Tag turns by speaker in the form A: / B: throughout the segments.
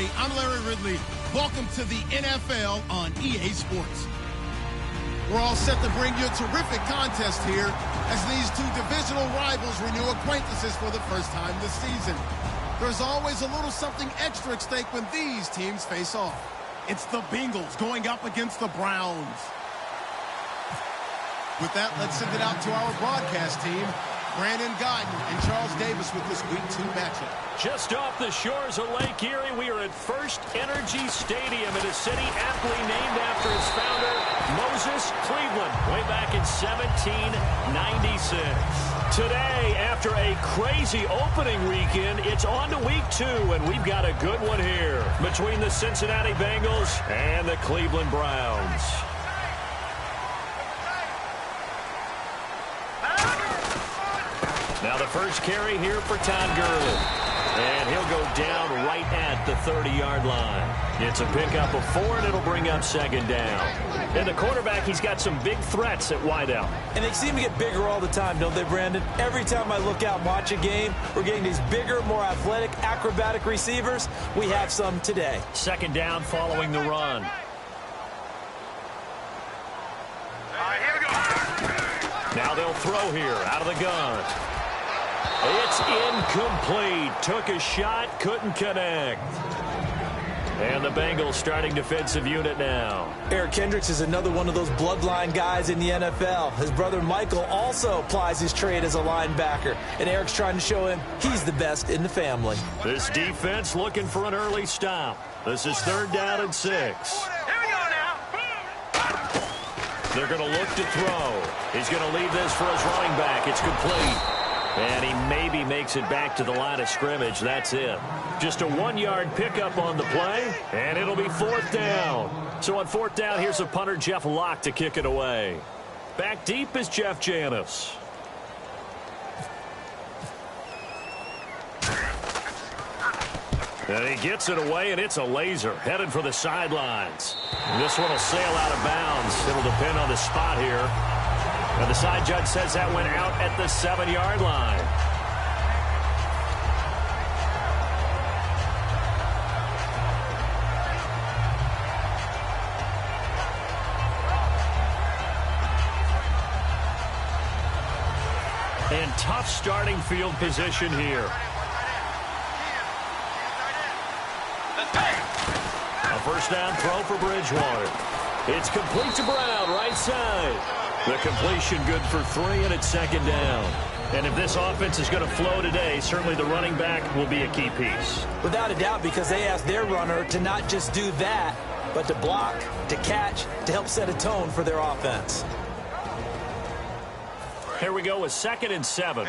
A: everybody. I'm Larry Ridley. Welcome to the NFL on EA Sports. We're all set to bring you a terrific contest here as these two divisional rivals renew acquaintances for the first time this season. There's always a little something extra at stake when these teams face off. It's the Bengals going up against the Browns. With that, let's send it out to our broadcast team. Brandon Guyton and Charles Davis with this Week 2 matchup.
B: Just off the shores of Lake Erie, we are at First Energy Stadium in a city aptly named after its founder, Moses Cleveland, way back in 1796. Today, after a crazy opening weekend, it's on to Week 2, and we've got a good one here between the Cincinnati Bengals and the Cleveland Browns. Now the first carry here for Todd Gurley. And he'll go down right at the 30-yard line. It's a pickup of 4, and it'll bring up second down. And the quarterback, he's got some big threats at wideout.
C: And they seem to get bigger all the time, don't they, Brandon? Every time I look out and watch a game, we're getting these bigger, more athletic, acrobatic receivers. We have some today.
B: Second down following the run. Now they'll throw here out of the gun. It's incomplete. Took a shot, couldn't connect. And the Bengals starting defensive unit now.
C: Eric Kendricks is another one of those bloodline guys in the NFL. His brother Michael also plies his trade as a linebacker. And Eric's trying to show him he's the best in the family.
B: This defense looking for an early stop. This is 3rd down and 6.
D: Here we go now.
B: They're going to look to throw. He's going to leave this for his running back. It's complete. And he maybe makes it back to the line of scrimmage. That's it. Just a 1-yard pickup on the play, and it'll be 4th down. So on 4th down, here's a punter, Jeff Locke, to kick it away. Back deep is Jeff Janis. And he gets it away, and it's a laser headed for the sidelines. This one will sail out of bounds. It'll depend on the spot here. And the side judge says that went out at the 7-yard line. And tough starting field position here. A first down throw for Bridgewater. It's complete to Brown, right side. The completion good for 3, and it's 2nd down. And if this offense is going to flow today, certainly the running back will be a key piece.
C: Without a doubt, because they asked their runner to not just do that, but to block, to catch, to help set a tone for their offense.
B: Here we go with 2nd and 7.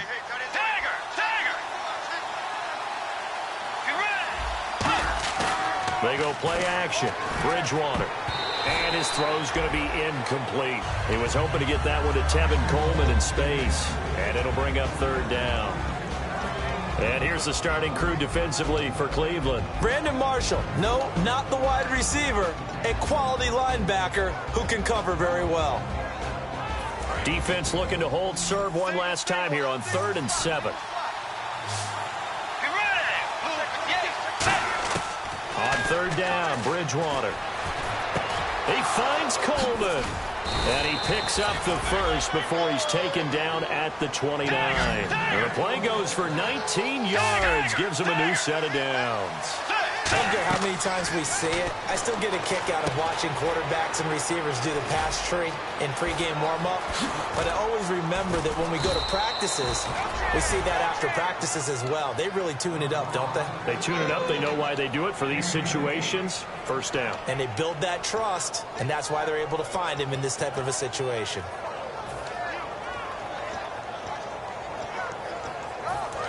B: They go play action. Bridgewater. And his throw's going to be incomplete. He was hoping to get that one to Tevin Coleman in space. And it'll bring up 3rd down. And here's the starting crew defensively for Cleveland.
C: Brandon Marshall. No, not the wide receiver. A quality linebacker who can cover very well.
B: Defense looking to hold serve one last time here on 3rd and 7. On 3rd down, Bridgewater. He finds Coleman. And he picks up the first before he's taken down at the 29. And the play goes for 19 yards. Gives him a new set of downs.
C: I don't care how many times we see it. I still get a kick out of watching quarterbacks and receivers do the pass tree in pregame warm-up. But I always remember that when we go to practices, we see that after practices as well. They really tune it up, don't they?
B: They tune it up. They know why they do it for these situations. First down.
C: And they build that trust, and that's why they're able to find him in this type of a situation.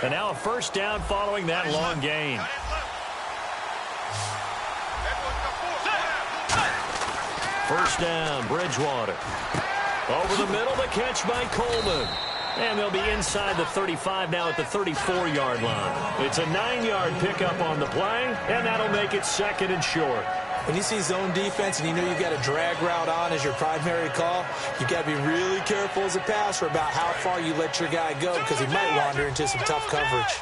B: And now a first down following that long gain. First down, Bridgewater. Over the middle, the catch by Coleman. And they'll be inside the 35 now at the 34-yard line. It's a 9-yard pickup on the play, and that'll make it 2nd and short.
C: When you see zone defense and you know you've got a drag route on as your primary call, you've got to be really careful as a passer about how far you let your guy go because he might wander into some tough coverage.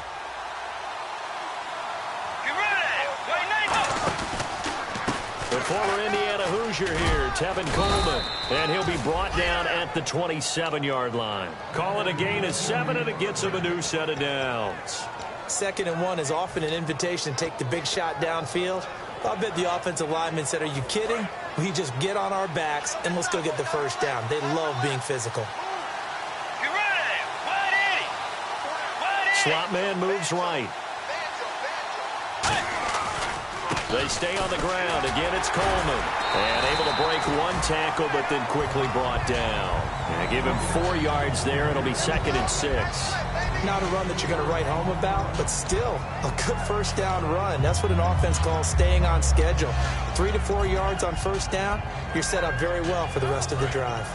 B: Former Indiana Hoosier here, Tevin Coleman. And he'll be brought down at the 27-yard line. Call it a gain of 7, and it gets him a new set of downs.
C: 2nd and 1 is often an invitation to take the big shot downfield. I bet the offensive lineman said, are you kidding? We just get on our backs, and we'll still get the first down. They love being physical.
B: Slot man moves right. They stay on the ground. Again, it's Coleman. And able to break one tackle, but then quickly brought down. And give him 4 yards there. It'll be 2nd and 6.
C: Not a run that you're going to write home about, but still a good first down run. That's what an offense calls staying on schedule. 3 to 4 yards on first down, you're set up very well for the rest of the drive.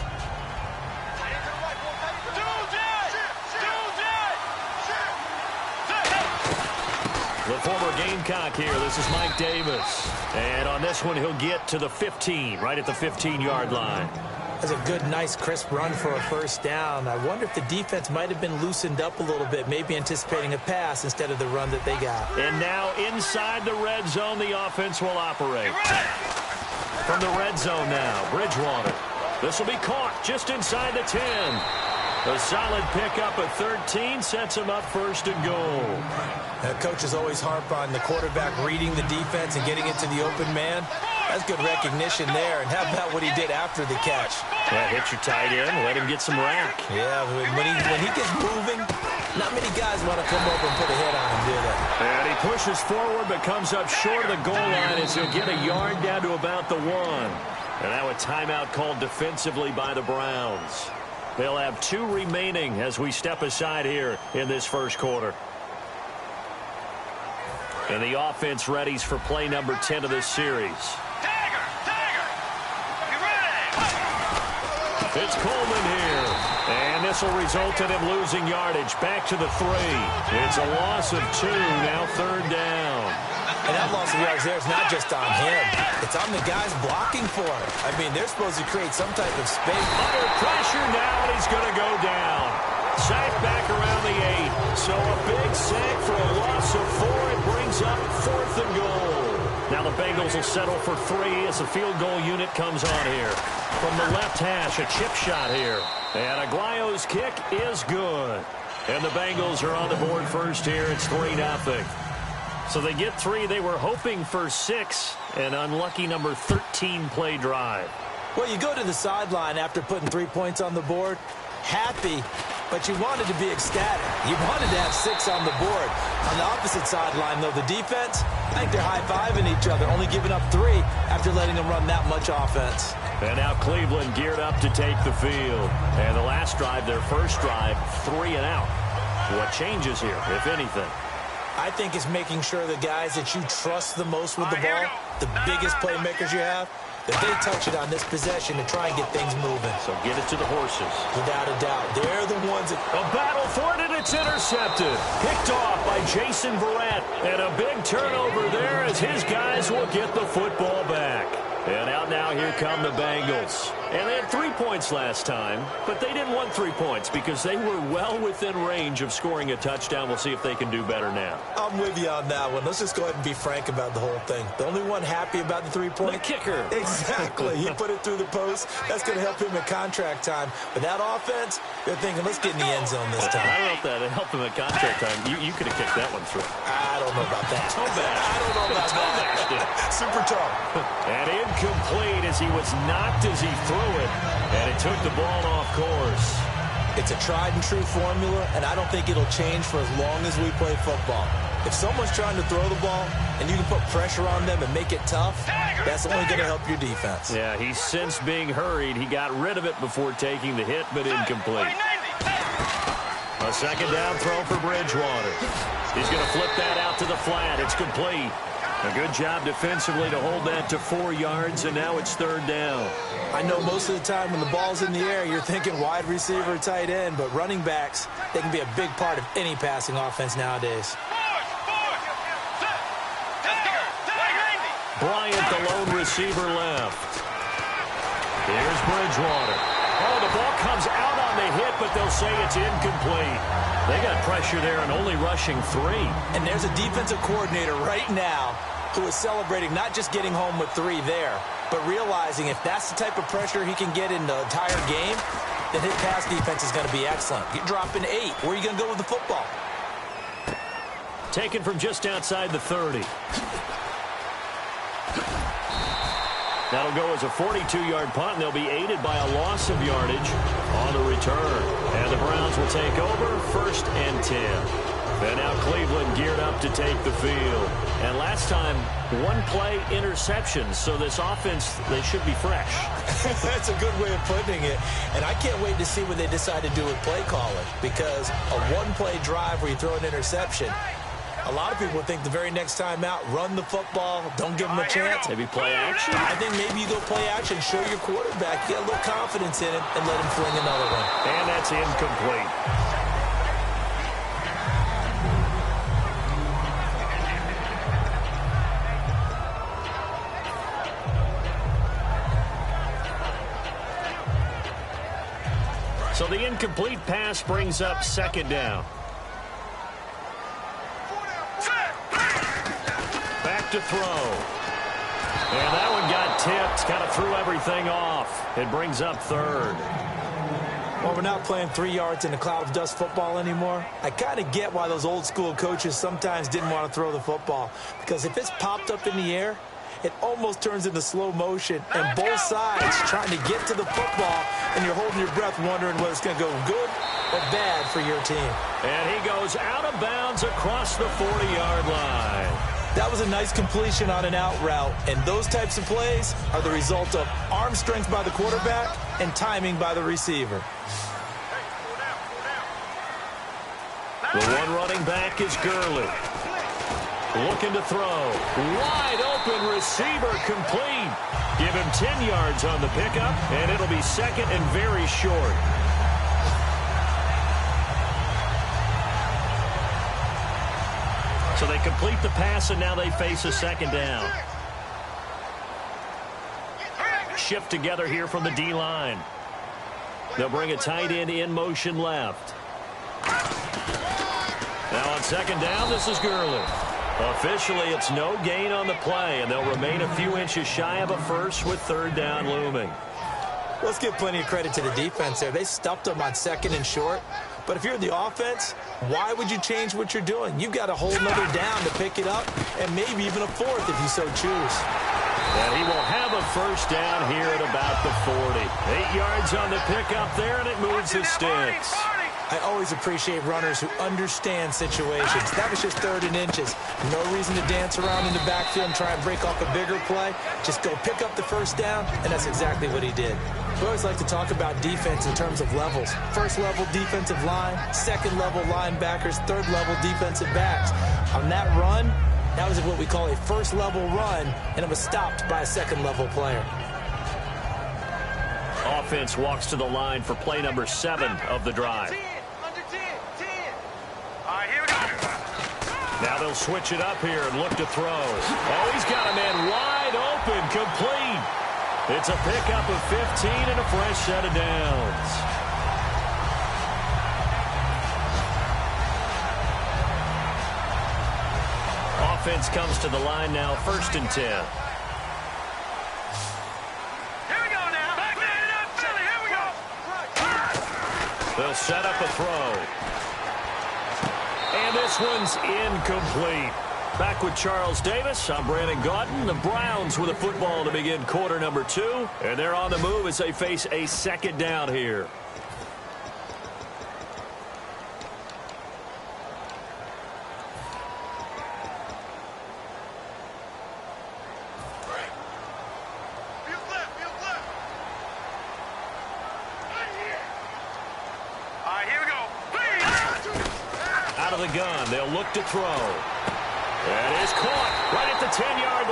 B: The former Gamecock here. This is Mike Davis. And on this one, he'll get to the 15, right at the 15-yard line.
C: That's a good, nice, crisp run for a first down. I wonder if the defense might have been loosened up a little bit, maybe anticipating a pass instead of the run that they got.
B: And now inside the red zone, the offense will operate. From the red zone now, Bridgewater. This will be caught just inside the 10. A solid pickup of 13 sets him up 1st and goal.
C: Coaches always harp on the quarterback reading the defense and getting into the open man. That's good recognition there. And how about what he did after the catch?
B: Yeah, hit your tight end, let him get some rack.
C: Yeah, when he gets moving, not many guys want to come over and put a hit on him, do they?
B: And he pushes forward but comes up short of the goal line as he'll get a yard down to about the 1. And now a timeout called defensively by the Browns. They'll have 2 remaining as we step aside here in this first quarter. And the offense readies for play number 10 of this series. It's Coleman here. And this will result in him losing yardage back to the 3. It's a loss of 2, now 3rd down.
C: And that loss of yards there is not just on him. It's on the guys blocking for it. I mean, they're supposed to create some type of space.
B: Under pressure now, and he's going to go down. Sack back around the 8. So a big sack for a loss of 4. It brings up 4th and goal. Now the Bengals will settle for 3 as the field goal unit comes on here. From the left hash, a chip shot here. And Aguayo's kick is good. And the Bengals are on the board first here. It's 3-0. So they get 3. They were hoping for 6. An unlucky number 13 play drive.
C: Well, you go to the sideline after putting 3 points on the board, happy, but you wanted to be ecstatic. You wanted to have 6 on the board. On the opposite sideline, though, the defense, I think they're high-fiving each other, only giving up 3 after letting them run that much offense.
B: And now Cleveland geared up to take the field. And the last drive, their first drive, 3 and out. What changes here, if anything?
C: I think it's making sure the guys that you trust the most with the ball, the biggest playmakers you have, that they touch it on this possession to try and get things moving.
B: So get it to the horses.
C: Without a doubt. They're the ones that...
B: A battle for it, and it's intercepted. Picked off by Jason Verrett. And a big turnover there as his guys will get the football back. And out now, here come the Bengals. And they had 3 points last time, but they didn't want 3 points because they were well within range of scoring a touchdown. We'll see if they can do better now.
C: I'm with you on that one. Let's just go ahead and be frank about the whole thing. The only one happy about the 3-point...
B: The kicker.
C: Exactly. He put it through the post. That's going to help him at contract time. But that offense, they're thinking, let's get in the end zone this time.
B: I don't know if that helped him at contract time. You could have kicked that one through.
C: I don't know about that.
B: Toe bash.
C: I don't know about that. Super toe.
B: And incomplete as he was knocked as he threw it. And it took the ball off course.
C: It's a tried-and-true formula, and I don't think it'll change for as long as we play football. If someone's trying to throw the ball and you can put pressure on them and make it tough, that's only going to help your defense.
B: Yeah, he's since being hurried. He got rid of it before taking the hit, but incomplete. A second down throw for Bridgewater. He's going to flip that out to the flat. It's complete. A good job defensively to hold that to 4 yards, and now it's 3rd down.
C: I know most of the time when the ball's in the air, you're thinking wide receiver, tight end, but running backs, they can be a big part of any passing offense nowadays.
B: Bryant, the lone receiver, left. Here's Bridgewater. Oh, the ball comes out on the hit, but they'll say it's incomplete. They got pressure there and only rushing 3.
C: And there's a defensive coordinator right now who is celebrating not just getting home with 3 there, but realizing if that's the type of pressure he can get in the entire game, then his pass defense is going to be excellent. You're dropping 8. Where are you going to go with the football?
B: Taken from just outside the 30. That'll go as a 42-yard punt, and they'll be aided by a loss of yardage on the return. And the Browns will take over 1st and 10. And now Cleveland geared up to take the field. And last time, 1-play interception. So this offense, they should be fresh.
C: That's a good way of putting it. And I can't wait to see what they decide to do with play calling. Because a 1-play drive where you throw an interception, a lot of people think the very next time out, run the football, don't give them a chance.
B: Maybe play action?
C: I think maybe you go play action, show your quarterback, get a little confidence in it, and let him fling another one.
B: And that's incomplete. So the incomplete pass brings up 2nd down. Back to throw. And that one got tipped. Kind of threw everything off. It brings up 3rd.
C: Well, we're not playing 3 yards in a cloud of dust football anymore. I kind of get why those old school coaches sometimes didn't want to throw the football. Because if it's popped up in the air, it almost turns into slow motion. And both sides trying to get to the football, and you're holding your breath wondering whether it's going to go good or bad for your team.
B: And he goes out of bounds across the 40-yard line.
C: That was a nice completion on an out route, and those types of plays are the result of arm strength by the quarterback and timing by the receiver.
B: The one running back is Gurley. Looking to throw. Wide open receiver complete. Give him 10 yards on the pickup, and it'll be 2nd and very short. So they complete the pass, and now they face a 2nd down. Shift together here from the D-line. They'll bring a tight end in motion left. Now on 2nd down, this is Gurley. Officially, it's no gain on the play, and they'll remain a few inches shy of a first with 3rd down looming.
C: Let's give plenty of credit to the defense there. They stuffed them on 2nd and short. But if you're the offense, why would you change what you're doing? You've got a whole nother down to pick it up, and maybe even a 4th if you so choose.
B: And he will have a 1st down here at about the 40. 8 yards on the pickup there, and it moves the sticks.
C: I always appreciate runners who understand situations. That was just 3rd and inches. No reason to dance around in the backfield and try and break off a bigger play. Just go pick up the 1st down, and that's exactly what he did. We always like to talk about defense in terms of levels. 1st level defensive line, 2nd level linebackers, 3rd level defensive backs. On that run, that was what we call a 1st level run, and it was stopped by a 2nd level player.
B: Offense walks to the line for play number 7 of the drive. Now they'll switch it up here and look to throw. Oh, he's got a man wide open, complete. It's a pickup of 15 and a fresh set of downs. Offense comes to the line now, 1st and 10.
D: Here we go now. Back it up, Philly. Here we go.
B: They'll set up a throw. And this one's incomplete. Back with Charles Davis, I'm Brandon Gaudin. The Browns with a football to begin quarter number 2. And they're on the move as they face a 2nd down here. Out of the gun, they'll look to throw. That is caught right at the 10-yard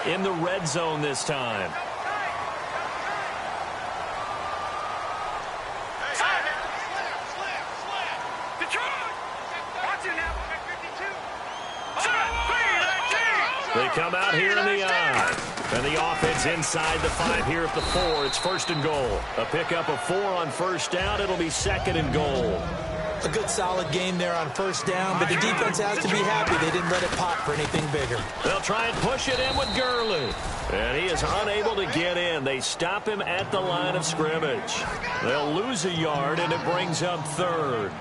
B: line. In the red zone this time. They come out here in the eye. And the offense inside the 5 here at the 4. It's 1st and goal. A pickup of 4 on 1st down. It'll be 2nd and goal.
C: A good solid game there on 1st down, but the defense has to be happy they didn't let it pop for anything bigger.
B: They'll try and push it in with Gurley. And he is unable to get in. They stop him at the line of scrimmage. They'll lose a yard, and it brings up 3rd.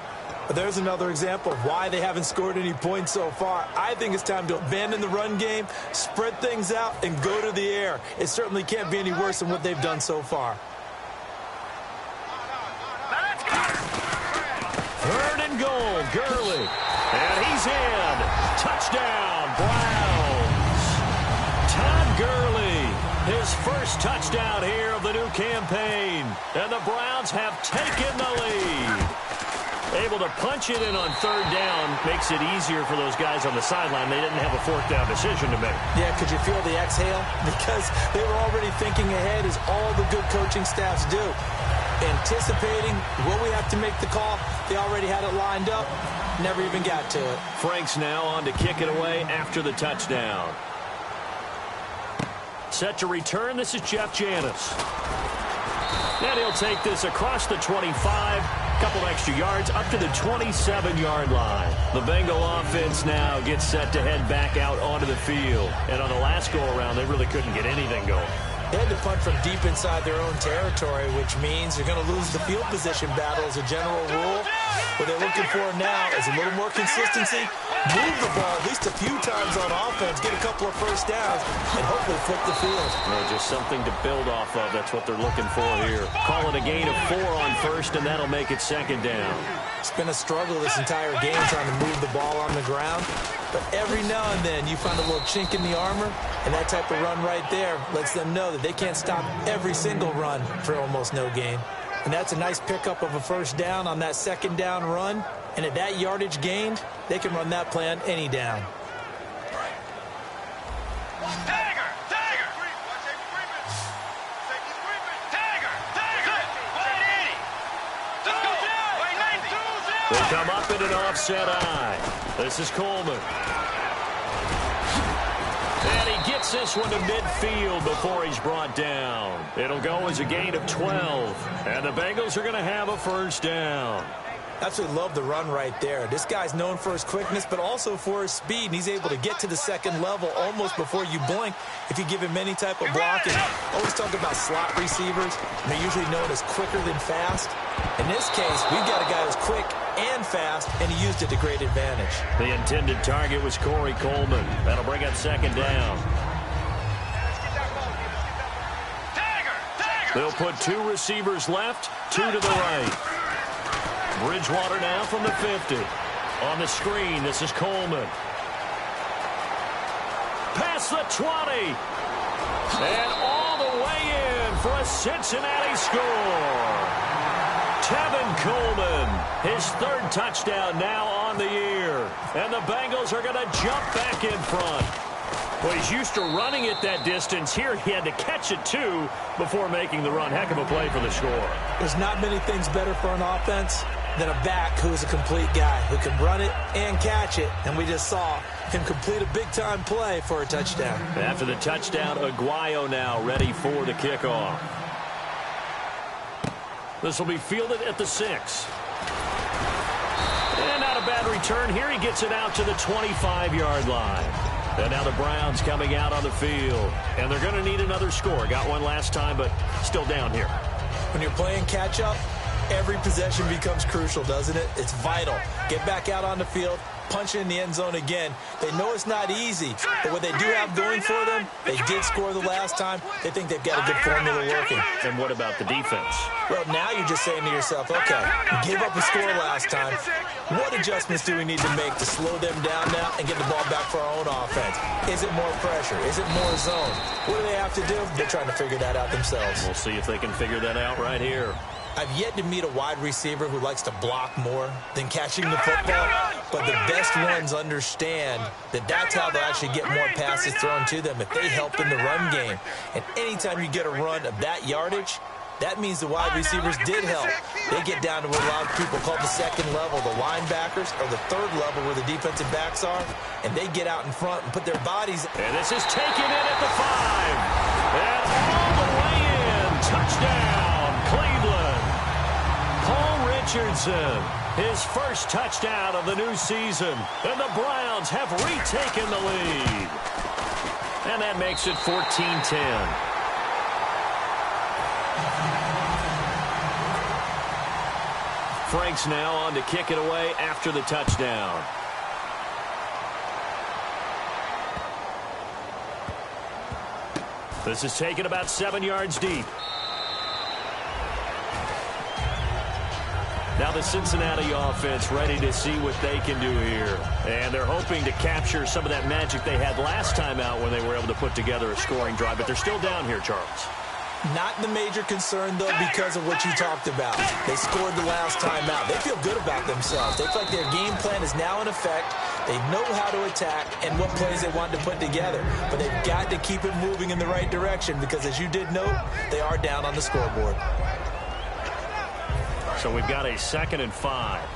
C: There's another example of why they haven't scored any points so far. I think it's time to abandon the run game, spread things out, and go to the air. It certainly can't be any worse than what they've done so far.
B: 3rd and goal, Gurley. And he's in. Touchdown, Browns. Todd Gurley, his first touchdown here of the new campaign. And the Browns have taken the lead. Able to punch it in on 3rd down makes it easier for those guys on the sideline. They didn't have a 4th down decision to make.
C: Yeah, could you feel the exhale? Because they were already thinking ahead, as all the good coaching staffs do. Anticipating, will we have to make the call? They already had it lined up. Never even got to it.
B: Frank's now on to kick it away after the touchdown. Set to return, this is Jeff Janis. And he'll take this across the 25. Couple extra yards up to the 27-yard line. The Bengal offense now gets set to head back out onto the field. And on the last go-around, they really couldn't get anything going.
C: They had to punt from deep inside their own territory, which means they're going to lose the field position battle as a general rule. What they're looking for now is a little more consistency, move the ball at least a few times on offense, get a couple of 1st downs, and hopefully flip the field.
B: Just something to build off of. That's what they're looking for here. Call it a gain of 4 on 1st, and that'll make it 2nd down.
C: It's been a struggle this entire game trying to move the ball on the ground. But every now and then you find a little chink in the armor, and that type of run right there lets them know that they can't stop every single run for almost no gain. And that's a nice pickup of a 1st down on that 2nd down run. And at that yardage gained, they can run that play on any down.
D: Tiger! Tiger! Tiger! Tiger! 180! Let's go! 190!
B: They come up in an offset eye. This is Coleman. And he gets this one to midfield before he's brought down. It'll go as a gain of 12. And the Bengals are going to have a 1st down.
C: Absolutely love the run right there. This guy's known for his quickness, but also for his speed. And he's able to get to the 2nd level almost before you blink if you give him any type of blocking. Always talk about slot receivers. And they're usually known as quicker than fast. In this case, we've got a guy who's quick and fast, and he used it to great advantage.
B: The intended target was Corey Coleman. That'll bring up 2nd down. They'll put 2 receivers left, 2 to the right. Bridgewater now from the 50. On the screen, this is Coleman. Past the 20. And all the way in for a Cincinnati score. Tevin Coleman, his 3rd touchdown now on the year. And the Bengals are going to jump back in front. Well, he's used to running it that distance. Here he had to catch it, too, before making the run. Heck of a play for the score.
C: There's not many things better for an offense than a back who is a complete guy who can run it and catch it. And we just saw him complete a big-time play for a touchdown.
B: After the touchdown, Aguayo now ready for the kickoff. This will be fielded at the 6. And not a bad return here. He gets it out to the 25-yard line. And now the Browns coming out on the field. And they're going to need another score. Got one last time, but still down here.
C: When you're playing catch-up, every possession becomes crucial, doesn't it? It's vital. Get back out on the field, punch it in the end zone again. They know it's not easy, but what they do have going for them, they did score the last time. They think they've got a good formula working.
B: And what about the defense?
C: Well, now you're just saying to yourself, okay, give up a score last time. What adjustments do we need to make to slow them down now and get the ball back for our own offense? Is it more pressure? Is it more zone? What do they have to do? They're trying to figure that out themselves.
B: We'll see if they can figure that out right here.
C: I've yet to meet a wide receiver who likes to block more than catching the football, but the best ones understand that that's how they'll actually get more passes thrown to them if they help in the run game. And anytime you get a run of that yardage, That means the wide receivers did help. They get down to what a lot of people call the second level, the linebackers, or the third level where the defensive backs are, and they get out in front and put their bodies.
B: And this is taken in at the 5. And all the way in. Touchdown, Cleveland. Paul Richardson, his first touchdown of the new season. And the Browns have retaken the lead. And that makes it 14-10. Frank's now on to kick it away after the touchdown. This is taken about 7 yards deep. Now the Cincinnati offense ready to see what they can do here. And they're hoping to capture some of that magic they had last time out when they were able to put together a scoring drive. But they're still down here, Charles.
C: Not the major concern, though, because of what you talked about. They scored the last time out. They feel good about themselves. They feel like their game plan is now in effect. They know how to attack and what plays they want to put together. But they've got to keep it moving in the right direction because, as you did note, they are down on the scoreboard.
B: So we've got a 2nd and 5.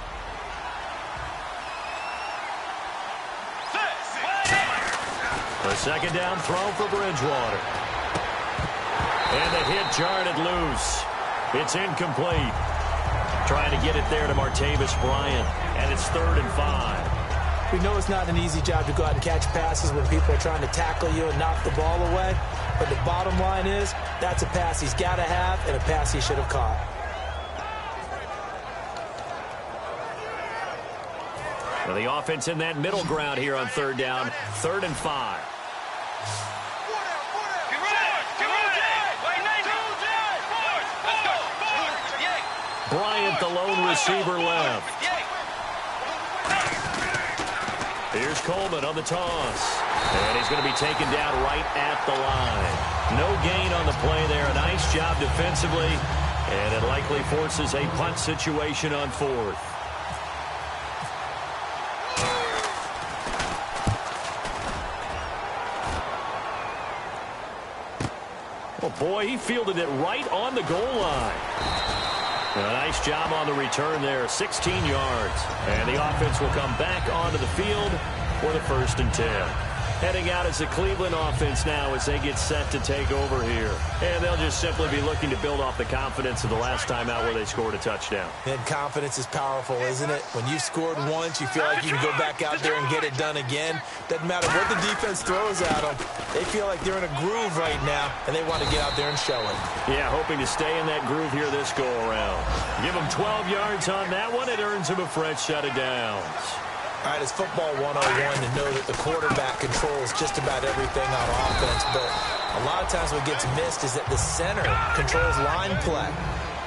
B: The second down throw for Bridgewater. And the hit jarred it loose. It's incomplete. Trying to get it there to Martavis Bryant. And it's 3rd and 5.
C: We know it's not an easy job to go out and catch passes when people are trying to tackle you and knock the ball away. But the bottom line is, that's a pass he's got to have and a pass he should have caught.
B: Well, the offense in that middle ground here on 3rd down. 3rd and 5. Bryant, the lone receiver, left. Here's Coleman on the toss. And he's going to be taken down right at the line. No gain on the play there. A nice job defensively. And it likely forces a punt situation on 4th. Oh, boy, he fielded it right on the goal line. A nice job on the return there, 16 yards. And the offense will come back onto the field for the 1st and 10. Heading out as the Cleveland offense now as they get set to take over here. And they'll just simply be looking to build off the confidence of the last time out where they scored a touchdown.
C: And confidence is powerful, isn't it? When you've scored once, you feel like you can go back out there and get it done again. Doesn't matter what the defense throws at them. They feel like they're in a groove right now, and they want to get out there and show it. Yeah,
B: hoping to stay in that groove here this go-around. Give them 12 yards on that one. It earns them a fresh set of downs.
C: All right, it's football 101 to know that the quarterback controls just about everything on offense, but a lot of times what gets missed is that the center controls line play.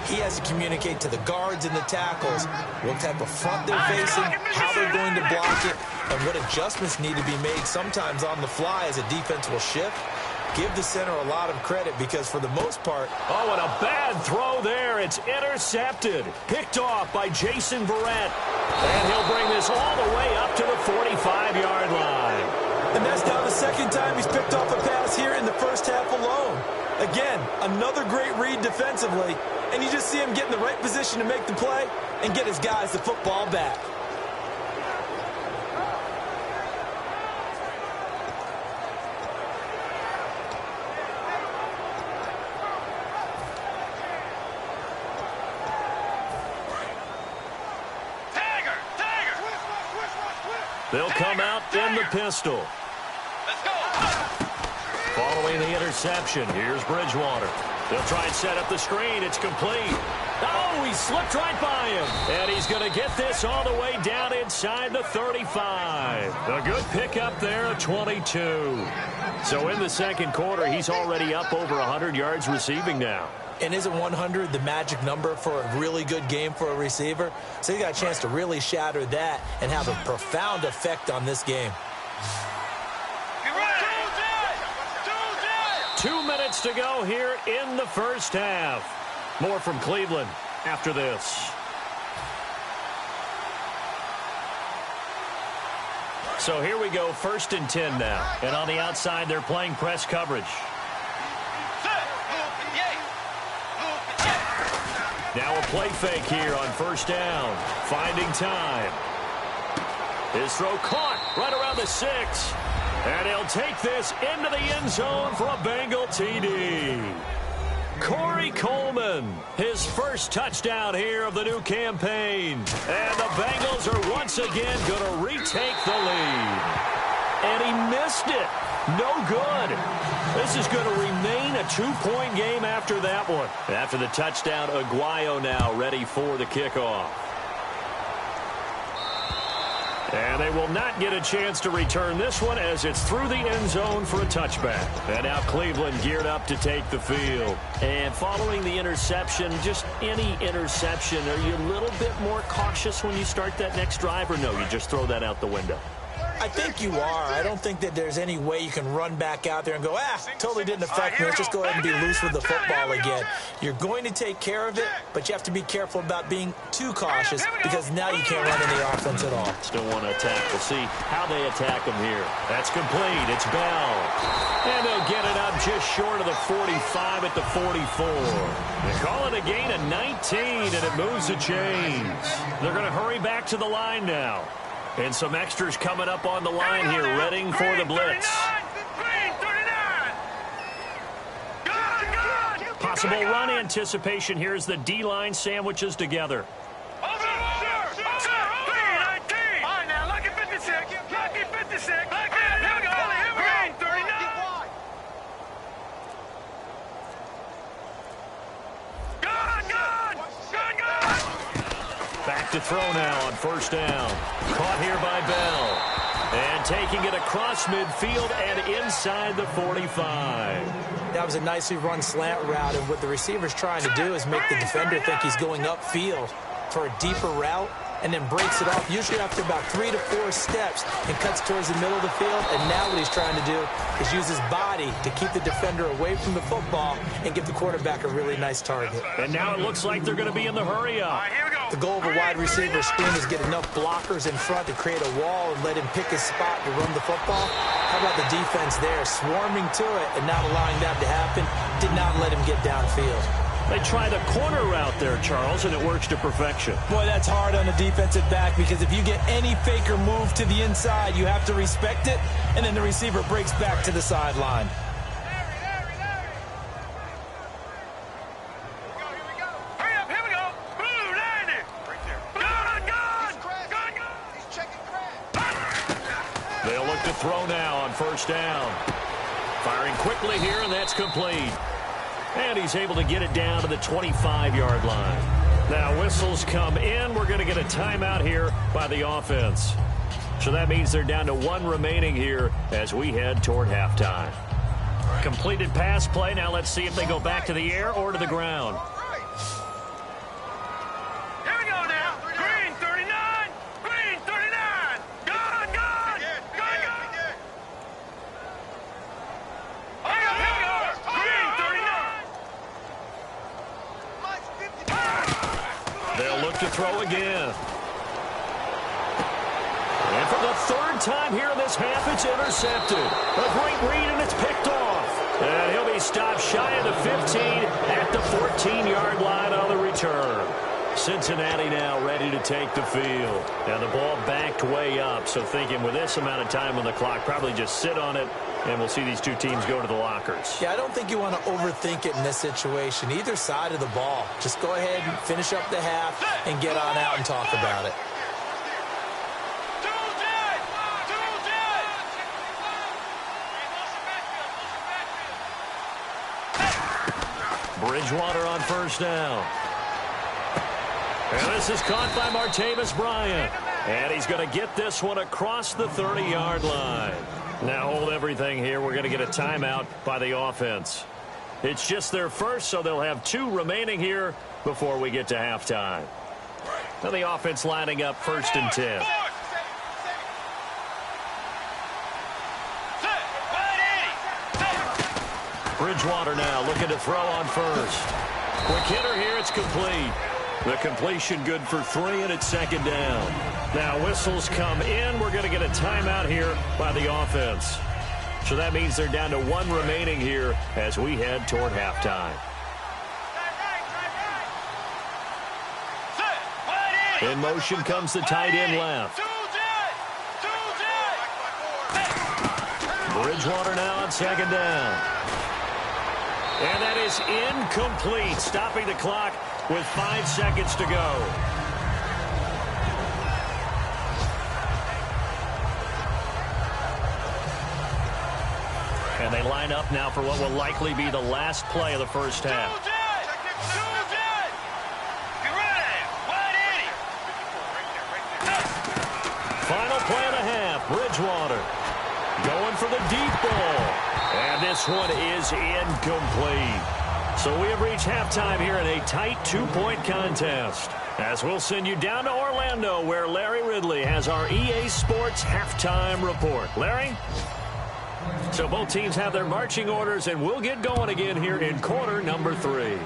C: He has to communicate to the guards and the tackles what type of front they're facing, how they're going to block it, and what adjustments need to be made sometimes on the fly as a defense will shift. Give the center a lot of credit because for the most part...
B: Oh, and a bad throw there. It's intercepted. Picked off by Jason Verrett. And he'll bring this all the way up to the 45-yard line.
C: And that's now the 2nd time he's picked off a pass here in the first half alone. Again, another great read defensively. And you just see him get in the right position to make the play and get his guys the football back.
B: They'll come out in the pistol.
D: Let's go.
B: Following the interception, here's Bridgewater. They'll try and set up the screen. It's complete. Oh, he slipped right by him. And he's going to get this all the way down inside the 35. A good pickup there, a 22. So in the 2nd quarter, he's already up over 100 yards receiving now.
C: And isn't 100 the magic number for a really good game for a receiver? So he got a chance to really shatter that and have a profound effect on this game.
B: 2 minutes to go here in the first half. More from Cleveland after this. So here we go, 1st and 10 now. And on the outside, they're playing press coverage. Now a play fake here on first down. Finding time. His throw caught right around the 6. And he'll take this into the end zone for a Bengal TD. Corey Coleman, his first touchdown here of the new campaign. And the Bengals are once again going to retake the lead. And he missed it. No good. This is going to remain a 2-point game after that one. After the touchdown, Aguayo now ready for the kickoff. And they will not get a chance to return this one as it's through the end zone for a touchback. And now Cleveland geared up to take the field. And following the interception, just any interception, are you a little bit more cautious when you start that next drive, or no, you just throw that out the window?
C: I think you are. I don't think that there's any way you can run back out there and go, totally didn't affect me. Let's just go ahead and be loose with the football again. You're going to take care of it, but you have to be careful about being too cautious because now you can't run any offense at all.
B: Still want to attack. We'll see how they attack them here. That's complete. It's Bell. And they'll get it up just short of the 45 at the 44. They call it a gain of 19, and it moves the chains. They're going to hurry back to the line now. And some extras coming up on the line here, readying for the blitz. Possible run anticipation here as the D-line sandwiches together. Back to throw now on first down. Caught here by Bell. And taking it across midfield and inside the 45.
C: That was a nicely run slant route, and what the receiver's trying to do is make the defender think he's going upfield for a deeper route, and then breaks it off, usually after about 3 to 4 steps, and cuts towards the middle of the field. And now what he's trying to do is use his body to keep the defender away from the football and give the quarterback a really nice target.
B: And now it looks like they're going to be in the hurry-up.
C: The goal of a wide receiver screen is get enough blockers in front to create a wall and let him pick his spot to run the football. How about the defense there, swarming to it and not allowing that to happen? Did not let him get downfield.
B: They try the corner route there, Charles, and it works to perfection.
C: Boy, that's hard on a defensive back, because if you get any fake or move to the inside, you have to respect it, and then the receiver breaks back to the sideline.
B: They'll look to throw now on first down. Firing quickly here, and that's complete. And he's able to get it down to the 25-yard line. Now whistles come in. We're going to get a timeout here by the offense. So that means they're down to 1 remaining here as we head toward halftime. Completed pass play. Now let's see if they go back to the air or to the ground.
D: Here we go now. Green 39. Green 39. Gone, gone. Gone, gone.
B: They'll look to throw again. And for the 3rd time here in this half, it's intercepted. A great read, and it's picked off. And he'll be stopped shy of the 15 at the 14-yard line on the return. Cincinnati now ready to take the field. And the ball backed way up, so thinking with this amount of time on the clock, probably just sit on it, and we'll see these two teams go to the lockers.
C: Yeah, I don't think you want to overthink it in this situation. Either side of the ball. Just go ahead and finish up the half and get on out and talk about it.
B: Bridgewater on first down. And this is caught by Martavis Bryant. And he's going to get this one across the 30-yard line. Now hold everything here. We're going to get a timeout by the offense. It's just their first, so they'll have 2 remaining here before we get to halftime. Now the offense lining up 1st and 10. Bridgewater now looking to throw on first. Quick hitter here. It's complete. The completion good for 3, and it's 2nd down. Now whistles come in. We're going to get a timeout here by the offense. So that means they're down to 1 remaining here as we head toward halftime. In motion comes the tight end left. Bridgewater now on second down. And that is incomplete, stopping the clock with 5 seconds to go. And they line up now for what will likely be the last play of the first half. Final play of the half, Bridgewater going for the deep ball. And this one is incomplete. So we have reached halftime here in a tight 2-point contest. As we'll send you down to Orlando, where Larry Ridley has our EA Sports halftime report. Larry? So both teams have their marching orders, and we'll get going again here in quarter number 3.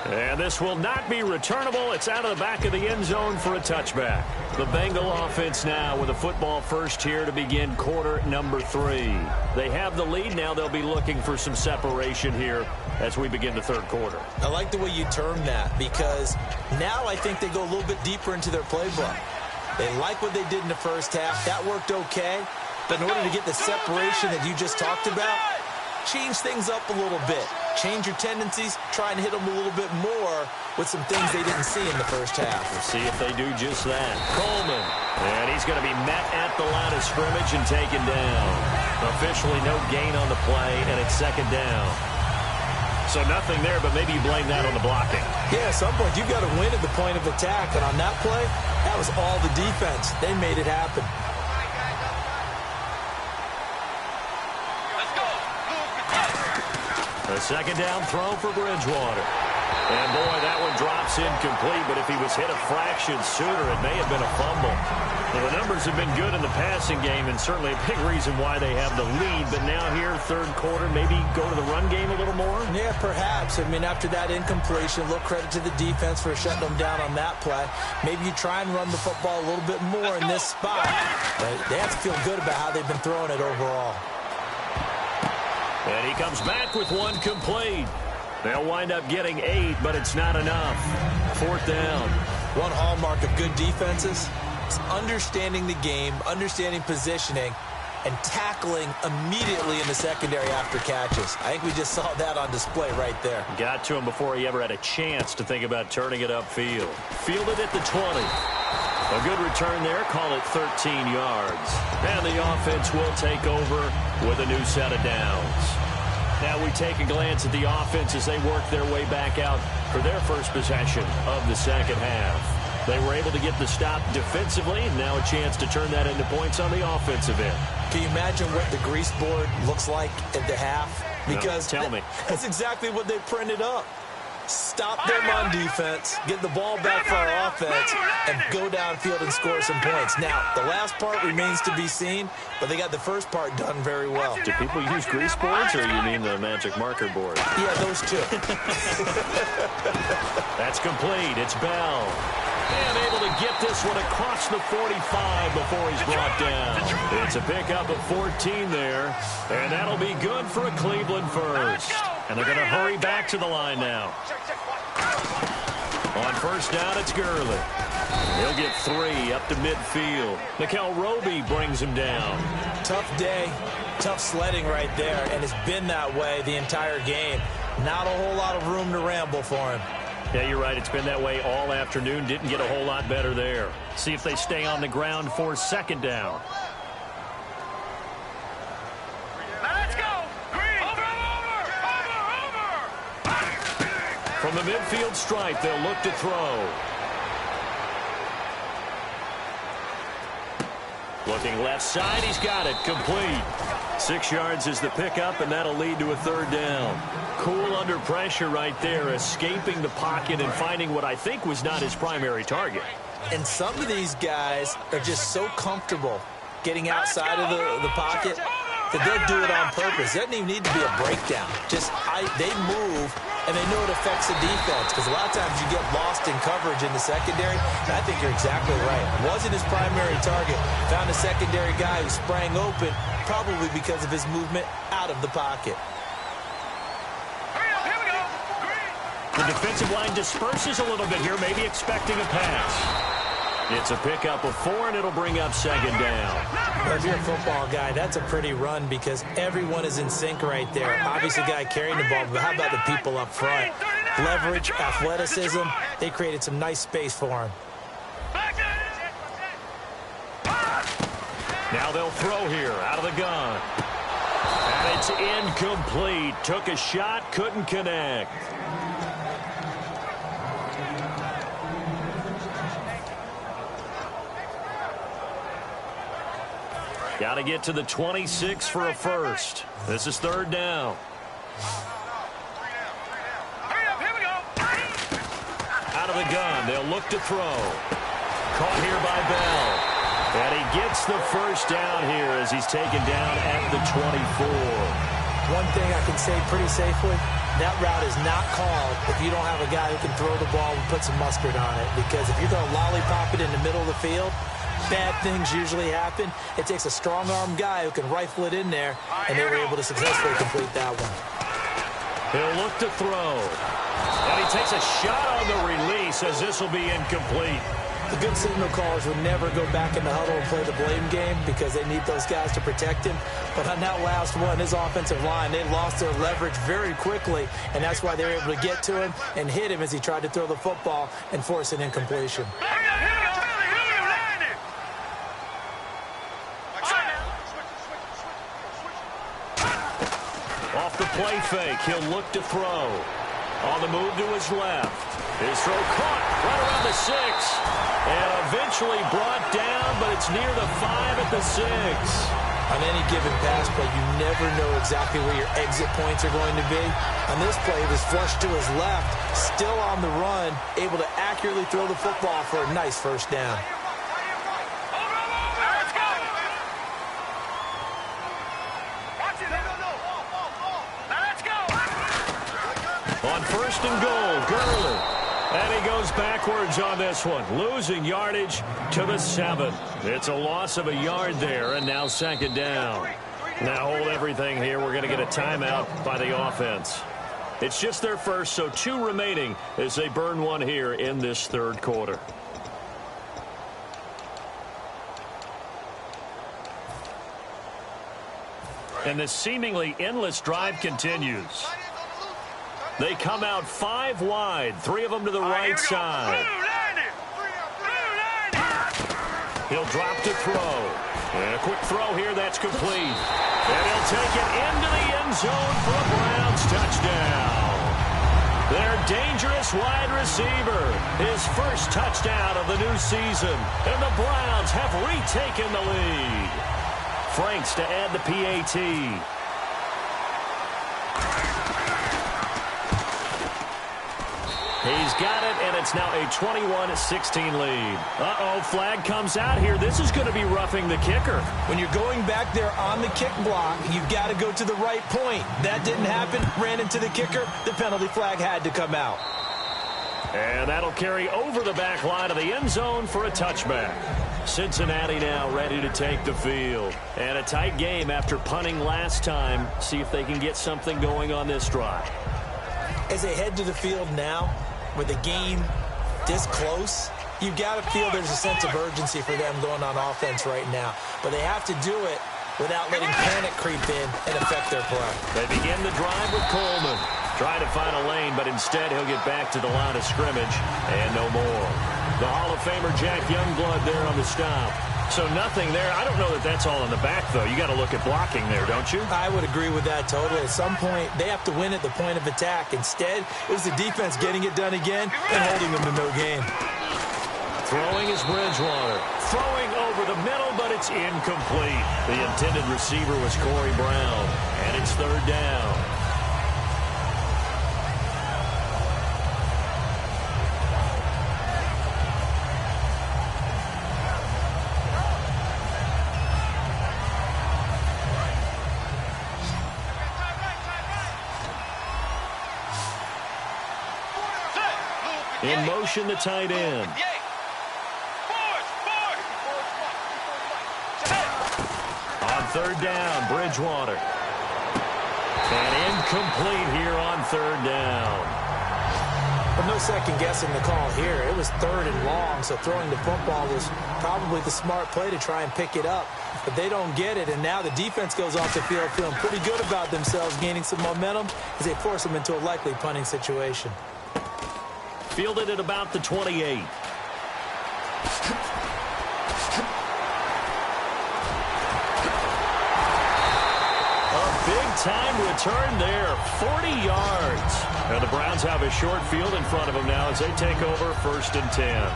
B: And this will not be returnable. It's out of the back of the end zone for a touchback. The Bengal offense now with a football first here to begin quarter number 3. They have the lead. Now they'll be looking for some separation here as we begin the third quarter.
C: I like the way you termed that, because now I think they go a little bit deeper into their playbook. They like what they did in the first half. That worked okay. But in order to get the separation that you just talked about, change things up a little bit. Change your tendencies, try and hit them a little bit more with some things they didn't see in the first half.
B: We'll see if they do just that. Coleman, and he's going to be met at the line of scrimmage and taken down. Officially no gain on the play, and it's second down. So nothing there, but maybe you blame that on the blocking.
C: Yeah, at some point you've got to win at the point of attack, and on that play, that was all the defense. They made it happen.
B: A second down throw for Bridgewater. And, boy, that one drops incomplete, but if he was hit a fraction sooner, it may have been a fumble. Well, the numbers have been good in the passing game, and certainly a big reason why they have the lead. But now here, third quarter, maybe go to the run game a little more?
C: Yeah, perhaps. I mean, after that incompletion, a little credit to the defense for shutting them down on that play. Maybe you try and run the football a little bit more in this spot. But they have to feel good about how they've been throwing it overall.
B: And he comes back with one complete. They'll wind up getting 8, but it's not enough. Fourth down.
C: One hallmark of good defenses is understanding the game, understanding positioning, and tackling immediately in the secondary after catches. I think we just saw that on display right there.
B: Got to him before he ever had a chance to think about turning it upfield. Fielded at the 20. A good return there, call it 13 yards. And the offense will take over with a new set of downs. Now we take a glance at the offense as they work their way back out for their first possession of the second half. They were able to get the stop defensively, and now a chance to turn that into points on the offensive end.
C: Can you imagine what the grease board looks like at the half? Because
B: no, tell me.
C: That's exactly what they printed up. Stop them on defense, get the ball back for our offense, and go downfield and score some points. Now, the last part remains to be seen, but they got the first part done very well.
B: Do people use grease boards, or you mean the magic marker board?
C: Yeah, those two.
B: That's complete. It's Bell. And able to get this one across the 45 before he's brought down. It's a pickup of 14 there, and that'll be good for a Cleveland first. And they're going to hurry back to the line now. On first down, it's Gurley. He'll get 3 up to midfield. Nickel Roby brings him down.
C: Tough day, tough sledding right there, and it's been that way the entire game. Not a whole lot of room to ramble for him.
B: Yeah, you're right. It's been that way all afternoon. Didn't get a whole lot better there. See if they stay on the ground for second down.
D: Let's go! Green! Over!
B: From the midfield stripe, they'll look to throw. Looking left side, he's got it. Complete. 6 yards is the pickup, and that'll lead to a third down. Cool under pressure right there, escaping the pocket and finding what I think was not his primary target.
C: And some of these guys are just so comfortable getting outside of the pocket that they'll do it on purpose. It doesn't even need to be a breakdown. They move, and they know it affects the defense, because a lot of times you get lost in coverage in the secondary, and I think you're exactly right. Wasn't his primary target. Found a secondary guy who sprang open, probably because of his movement out of the pocket.
B: The The defensive line disperses a little bit here, maybe expecting a pass. It's a pickup of 4, and it'll bring up second down.
C: Well, if you're a football guy, that's a pretty run because everyone is in sync right there. Obviously, the guy carrying the ball, but how about the people up front? Leverage, athleticism, they created some nice space for him.
B: Now they'll throw here out of the gun. And it's incomplete. Took a shot, couldn't connect. Got to get to the 26 for a first. This is third down. Out of the gun, they'll look to throw. Caught here by Bell. And he gets the first down here as he's taken down at the 24.
C: One thing I can say pretty safely, that route is not called if you don't have a guy who can throw the ball and put some mustard on it. Because if you're going to lollipop it in the middle of the field, bad things usually happen. It takes a strong-arm guy who can rifle it in there, and they were able to successfully complete that one.
B: He'll look to throw. And he takes a shot on the release as this will be incomplete.
C: The good signal callers would never go back in the huddle and play the blame game because they need those guys to protect him. But on that last one, his offensive line, they lost their leverage very quickly, and that's why they were able to get to him and hit him as he tried to throw the football and force an incompletion.
B: Off the play fake, he'll look to throw. On the move to his left. His throw caught right around the 6. And eventually brought down, but it's near the 5 at the 6.
C: On any given pass play, you never know exactly where your exit points are going to be. On this play, it was flushed to his left, still on the run, able to accurately throw the football for a nice first down.
B: On first and goal, Gurley. And he goes backwards on this one, losing yardage to the 7. It's a loss of a yard there, and now second down. Now hold everything here. We're going to get a timeout by the offense. It's just their first, so 2 remaining as they burn one here in this third quarter. And this seemingly endless drive continues. They come out 5 wide, 3 of them to the right side. He'll drop to throw. And a quick throw here, that's complete. And he'll take it into the end zone for a Browns touchdown. Their dangerous wide receiver, his first touchdown of the new season. And the Browns have retaken the lead. Franks to add the PAT. He's got it, and it's now a 21-16 lead. Uh-oh, flag comes out here. This is going to be roughing the kicker.
C: When you're going back there on the kick block, you've got to go to the right point. That didn't happen, ran into the kicker. The penalty flag had to come out.
B: And that'll carry over the back line of the end zone for a touchback. Cincinnati now ready to take the field. And a tight game after punting last time. See if they can get something going on this drive.
C: As they head to the field now, with the game this close, you've got to feel there's a sense of urgency for them going on offense right now. But they have to do it without letting panic creep in and affect their play.
B: They begin the drive with Coleman. Try to find a lane, but instead he'll get back to the line of scrimmage and no more. The Hall of Famer Jack Youngblood there on the stop. So nothing there. I don't know that that's all in the back, though. You got to look at blocking there, don't you?
C: I would agree with that totally. At some point, they have to win at the point of attack. Instead, it was the defense getting it done again and holding them to no gain.
B: Throwing is Bridgewater. Throwing over the middle, but it's incomplete. The intended receiver was Corey Brown, and it's third down. In motion, the tight end. On third down, Bridgewater. And incomplete here on third down.
C: Well, no second guessing the call here. It was 3rd and long, so throwing the football was probably the smart play to try and pick it up. But they don't get it, and now the defense goes off the field feeling pretty good about themselves, gaining some momentum as they force them into a likely punting situation.
B: Fielded at about the 28. Big-time return there, 40 yards. And the Browns have a short field in front of them now as they take over 1st and 10.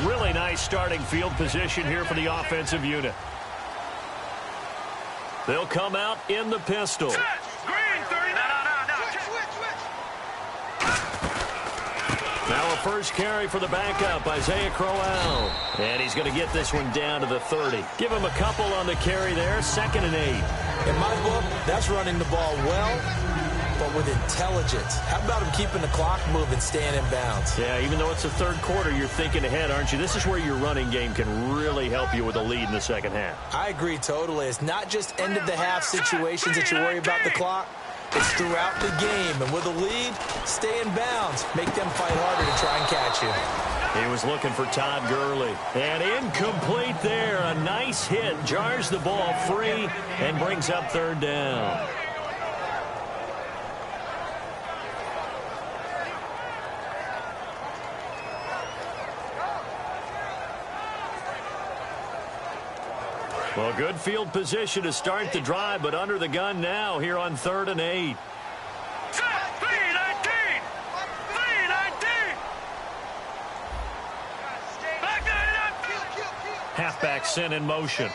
B: Really nice starting field position here for the offensive unit. They'll come out in the pistol. Now a first carry for the backup, Isaiah Crowell. And he's going to get this one down to the 30. Give him a couple on the carry there, 2nd and 8.
C: In my book, that's running the ball well, but with intelligence. How about him keeping the clock moving, staying in bounds?
B: Yeah, even though it's the 3rd quarter, you're thinking ahead, aren't you? This is where your running game can really help you with a lead in the 2nd half.
C: I agree totally. It's not just end-of-the-half situations that you worry about the clock. It's throughout the game, and with a lead, stay in bounds. Make them fight harder to try and catch you.
B: He was looking for Todd Gurley. And incomplete there. A nice hit. Jars the ball free and brings up 3rd down. Well, good field position to start the drive, but under the gun now here on 3rd and 8. Halfback sent in motion.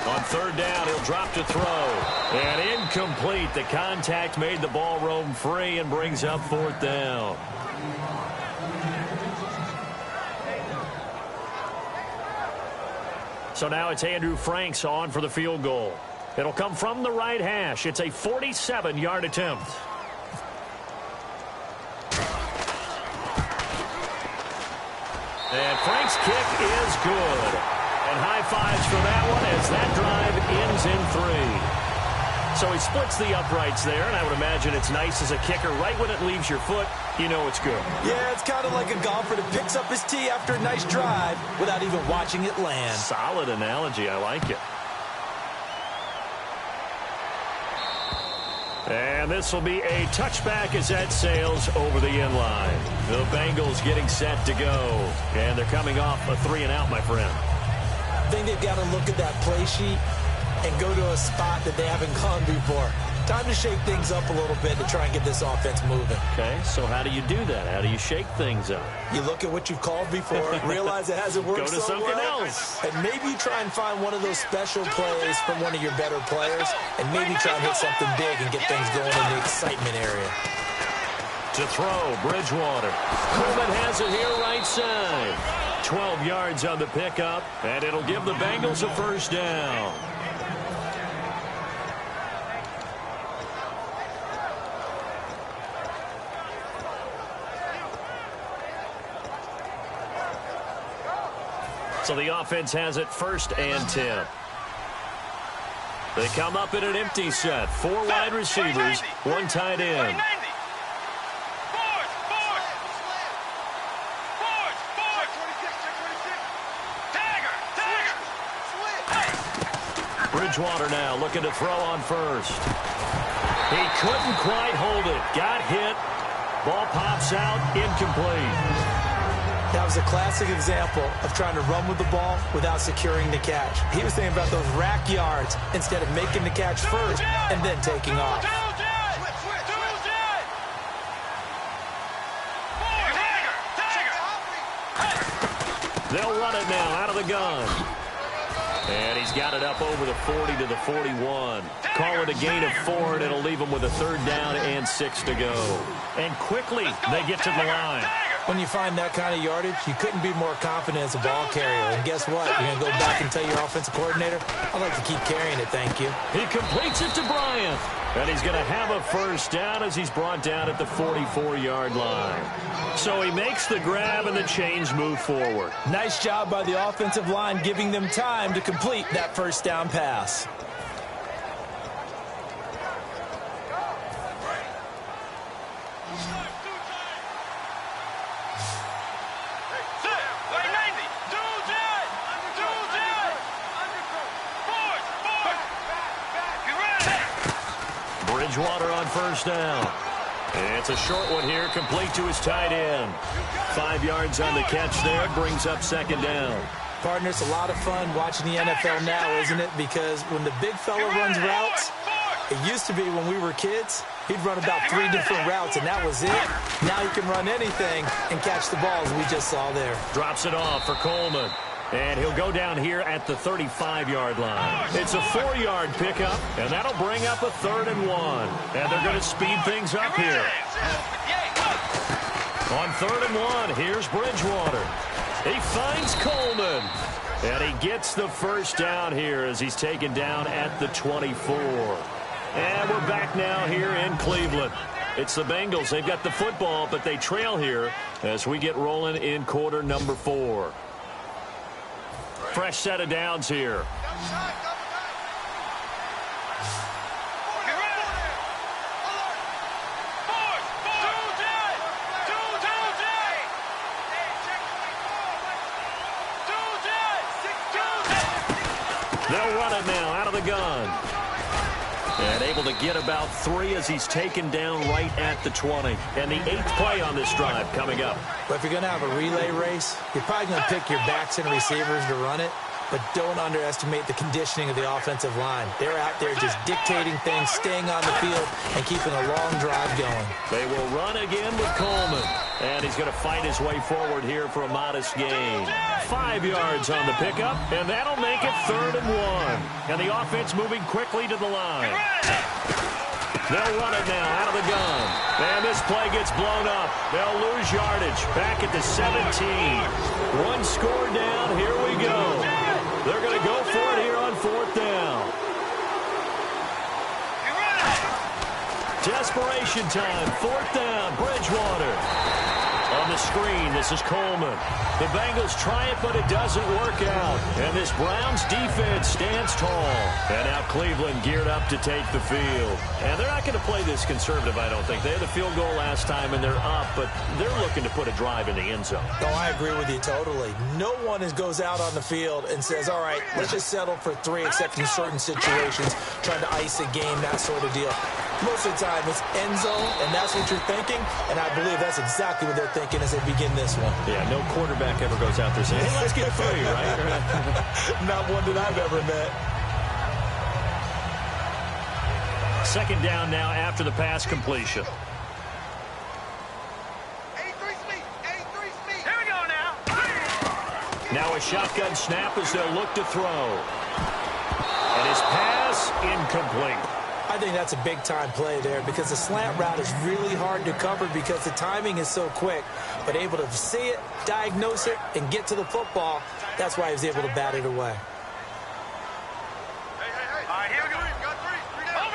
B: On 3rd down, he'll drop to throw. And incomplete. The contact made the ball roam free and brings up 4th down. So now it's Andrew Franks on for the field goal. It'll come from the right hash. It's a 47-yard attempt. And Frank's kick is good. And high fives for that one as that drive ends in 3. So he splits the uprights there, and I would imagine it's nice as a kicker. Right when it leaves your foot, you know it's good.
C: Yeah, it's kind of like a golfer that picks up his tee after a nice drive without even watching it land.
B: Solid analogy. I like it. And this will be a touchback as that sails over the end line. The Bengals getting set to go. And they're coming off a 3-and-out, my friend.
C: I think they've got to look at that play sheet and go to a spot that they haven't gone before. Time to shake things up a little bit to try and get this offense moving.
B: Okay, so how do you do that? How do you shake things up?
C: You look at what you've called before, realize it hasn't worked
B: so well. Go to something else.
C: And maybe you try and find one of those special plays from one of your better players, and maybe try and hit something big and get things going in the excitement area.
B: To throw, Bridgewater. Coleman has it here right side. 12 yards on the pickup, and it'll give the Bengals a 1st down. So the offense has it 1st and 10. They come up in an empty set. 4 wide receivers, 1 tight end. Bridgewater now looking to throw on 1st. He couldn't quite hold it. Got hit. Ball pops out. Incomplete.
C: That was a classic example of trying to run with the ball without securing the catch. He was thinking about those rack yards instead of making the catch first and then taking off.
B: They'll run it now out of the gun. And he's got it up over the 40 to the 41. Call it a gain of 4, and it'll leave him with a 3rd down and 6 to go. And quickly, they get to the line.
C: When you find that kind of yardage, you couldn't be more confident as a ball carrier. And guess what? You're going to go back and tell your offensive coordinator, I'd like to keep carrying it, thank you.
B: He completes it to Bryant. And he's going to have a first down as he's brought down at the 44-yard line. So he makes the grab and the chains move forward.
C: Nice job by the offensive line giving them time to complete that first down pass.
B: Bridgewater on first down. It's a short one here, complete to his tight end. 5 yards on the catch there, brings up second down.
C: Partner, it's a lot of fun watching the NFL now, isn't it? Because when the big fella runs routes, it used to be when we were kids, he'd run about 3 different routes, and that was it. Now he can run anything and catch the balls we just saw there.
B: Drops it off for Coleman. And he'll go down here at the 35-yard line. It's a 4-yard pickup, and that'll bring up a 3rd and 1. And they're going to speed things up here. On 3rd and 1, here's Bridgewater. He finds Coleman. And he gets the first down here as he's taken down at the 24. And we're back now here in Cleveland. It's the Bengals. They've got the football, but they trail here as we get rolling in quarter number 4. Fresh set of downs here. They'll run it now out of the gun. And able to get about 3 as he's taken down right at the 20. And the 8th play on this drive coming up.
C: But if you're going to have a relay race, you're probably going to pick your backs and receivers to run it. But don't underestimate the conditioning of the offensive line. They're out there just dictating things, staying on the field, and keeping a long drive going.
B: They will run again with Coleman. And he's going to fight his way forward here for a modest gain. 5 yards on the pickup, and that'll make it 3rd and 1. And the offense moving quickly to the line. They'll run it now out of the gun. And this play gets blown up. They'll lose yardage back at the 17. 1 score down. Here we go. They're going to go for it here on 4th down. Desperation time. 4th down. Bridgewater. On the screen, this is Coleman. The Bengals try it, but it doesn't work out. And this Browns defense stands tall. And now Cleveland geared up to take the field. And they're not going to play this conservative, I don't think. They had the field goal last time, and they're up, but they're looking to put a drive in the end zone.
C: No, I agree with you totally. No one goes out on the field and says, all right, let's just settle for 3, except in certain situations, trying to ice a game, that sort of deal. Most of the time, it's end zone, and that's what you're thinking, and I believe that's exactly what they're thinking as they begin this one.
B: Yeah, no quarterback ever goes out there saying, hey, let's get 3, right?
C: Not one that I've ever met.
B: 2nd down now after the pass completion.
D: Here we go now.
B: Now a shotgun snap as they'll look to throw. And his pass incomplete.
C: I think that's a big-time play there because the slant route is really hard to cover because the timing is so quick. But able to see it, diagnose it, and get to the football, that's why he was able to bat it away.
D: All right, here we go. Got 3 down.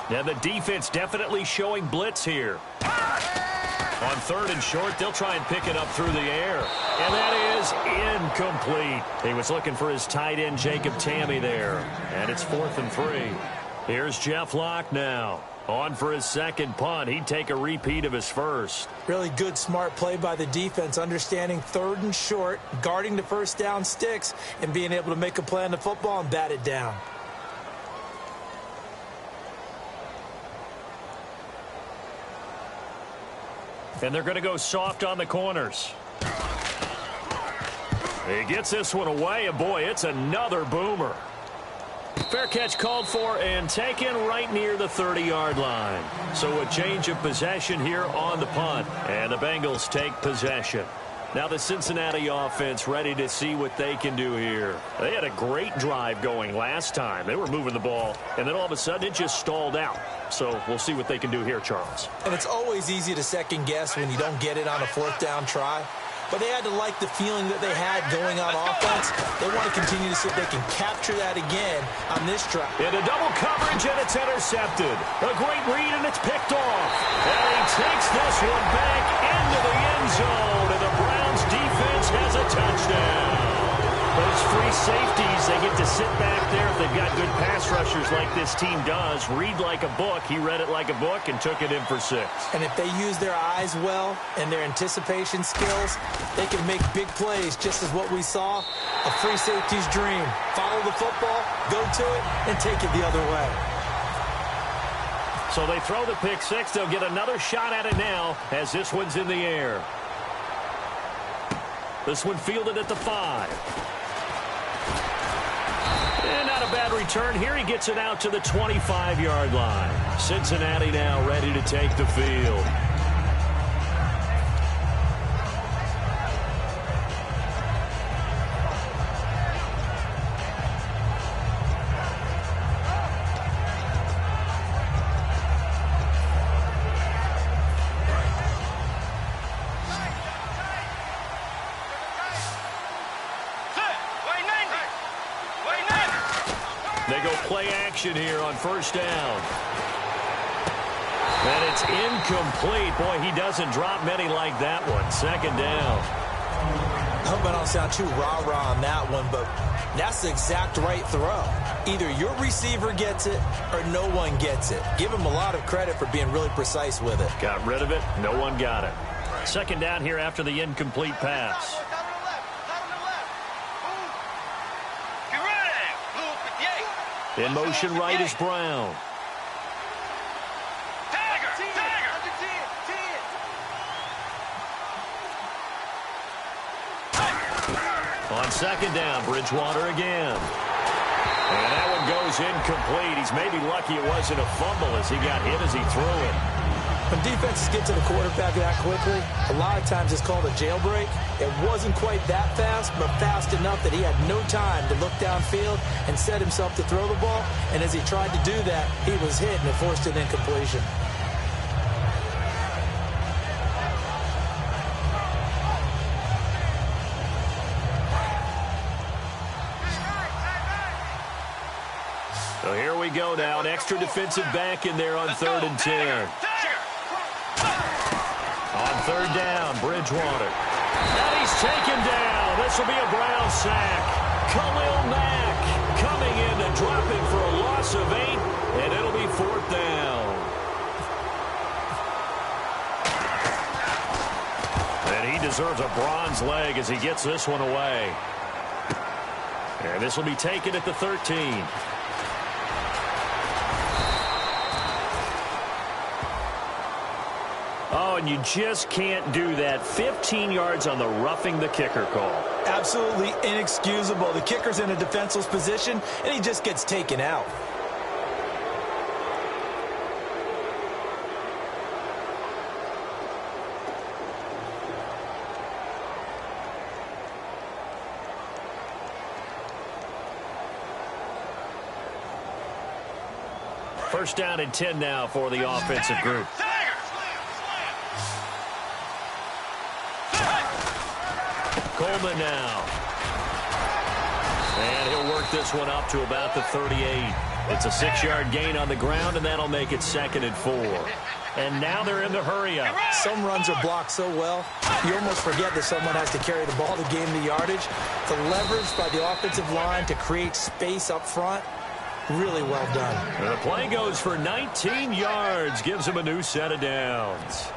D: Over.
B: Now the defense definitely showing blitz here. On 3rd and short, they'll try and pick it up through the air. And that is incomplete. He was looking for his tight end, Jacob Tamme, there. And it's 4th and 3. Here's Jeff Locke now. On for his 2nd punt. He'd take a repeat of his 1st.
C: Really good, smart play by the defense, understanding 3rd and short, guarding the first down sticks, and being able to make a play on the football and bat it down.
B: And they're going to go soft on the corners. He gets this one away, and boy, it's another boomer. Fair catch called for and taken right near the 30-yard line. So a change of possession here on the punt, and the Bengals take possession. Now the Cincinnati offense ready to see what they can do here. They had a great drive going last time. They were moving the ball, and then all of a sudden it just stalled out. So we'll see what they can do here, Charles.
C: And it's always easy to second guess when you don't get it on a fourth down try. But they had to like the feeling that they had going on offense. They want to continue to see if they can capture that again on this drive.
B: Into double coverage, and it's intercepted. A great read, and it's picked off. And he takes this one back into the end zone, and the Browns defense has a touchdown. Those free safeties, they get to sit back there if they've got good pass rushers like this team does. Read like a book. He read it like a book and took it in for 6.
C: And if they use their eyes well and their anticipation skills, they can make big plays, just as what we saw. A free safety's dream. Follow the football, go to it, and take it the other way.
B: So they throw the pick 6. They'll get another shot at it now as this one's in the air. This one fielded at the 5. And not a bad return here. He gets it out to the 25-yard line. Cincinnati now ready to take the field. They go play action here on first down. And it's incomplete. Boy, he doesn't drop many like that one. Second down.
C: I hope I don't sound too rah-rah on that one, but that's the exact right throw. Either your receiver gets it or no one gets it. Give him a lot of credit for being really precise with it.
B: Got rid of it. No one got it. Second down here after the incomplete pass. In motion right is Brown. On second down, Bridgewater again. And that one goes incomplete. He's maybe lucky it wasn't a fumble as he got hit as he threw it.
C: When defenses get to the quarterback that quickly, a lot of times it's called a jailbreak. It wasn't quite that fast, but fast enough that he had no time to look downfield and set himself to throw the ball. And as he tried to do that, he was hit and it forced an incompletion.
B: So here we go now. An extra defensive back in there on 3rd and 10. On third down, Bridgewater. And he's taken down. This will be a Brown sack. Khalil Mack coming in to drop him for a loss of 8, and it'll be 4th down. And he deserves a bronze leg as he gets this one away. And this will be taken at the 13. Oh, and you just can't do that. 15 yards on the roughing the kicker call.
C: Absolutely inexcusable. The kicker's in a defenseless position, and he just gets taken out.
B: First down and 10 now for the offensive group. Coleman now. And he'll work this one up to about the 38. It's a 6-yard gain on the ground, and that'll make it 2nd and 4. And now they're in the hurry up.
C: Some runs are blocked so well, you almost forget that someone has to carry the ball to gain the yardage. The leverage by the offensive line to create space up front, really well done.
B: And the play goes for 19 yards, gives him a new set of downs.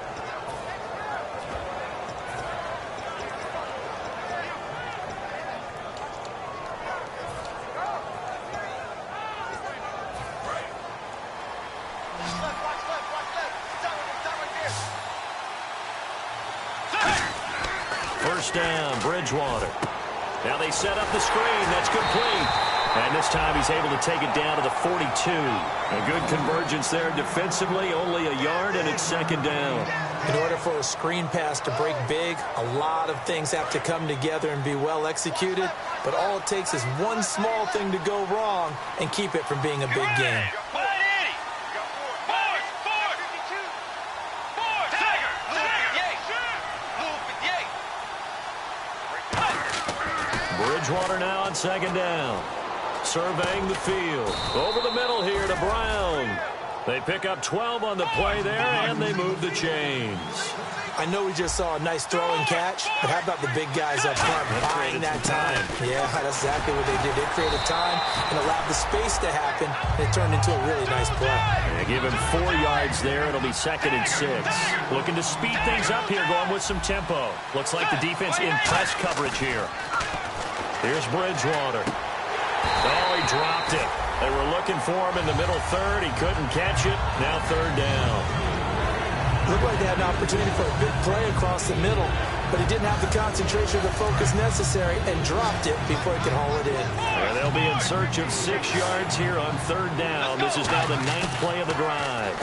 B: First down, Bridgewater. Now they set up the screen. That's complete. And this time he's able to take it down to the 42. A good convergence there defensively. Only a yard, and it's second down.
C: In order for a screen pass to break big, a lot of things have to come together and be well executed. But all it takes is one small thing to go wrong and keep it from being a big game.
B: Bridgewater now on second down. Surveying the field. Over the middle here to Brown. They pick up 12 on the play there, and they move the chains.
C: I know we just saw a nice throw and catch, but how about the big guys up front buying that time? Yeah, that's exactly what they did. They created time and allowed the space to happen, and it turned into a really nice play.
B: They give him 4 yards there. It'll be second and 6. Looking to speed things up here, going with some tempo. Looks like the defense in press coverage here. Here's Bridgewater. Oh, he dropped it. They were looking for him in the middle third. He couldn't catch it. Now third down.
C: Looked like they had an opportunity for a big play across the middle, but he didn't have the concentration or the focus necessary and dropped it before he could haul it in.
B: And they'll be in search of 6 yards here on third down. This is now the 9th play of the drive.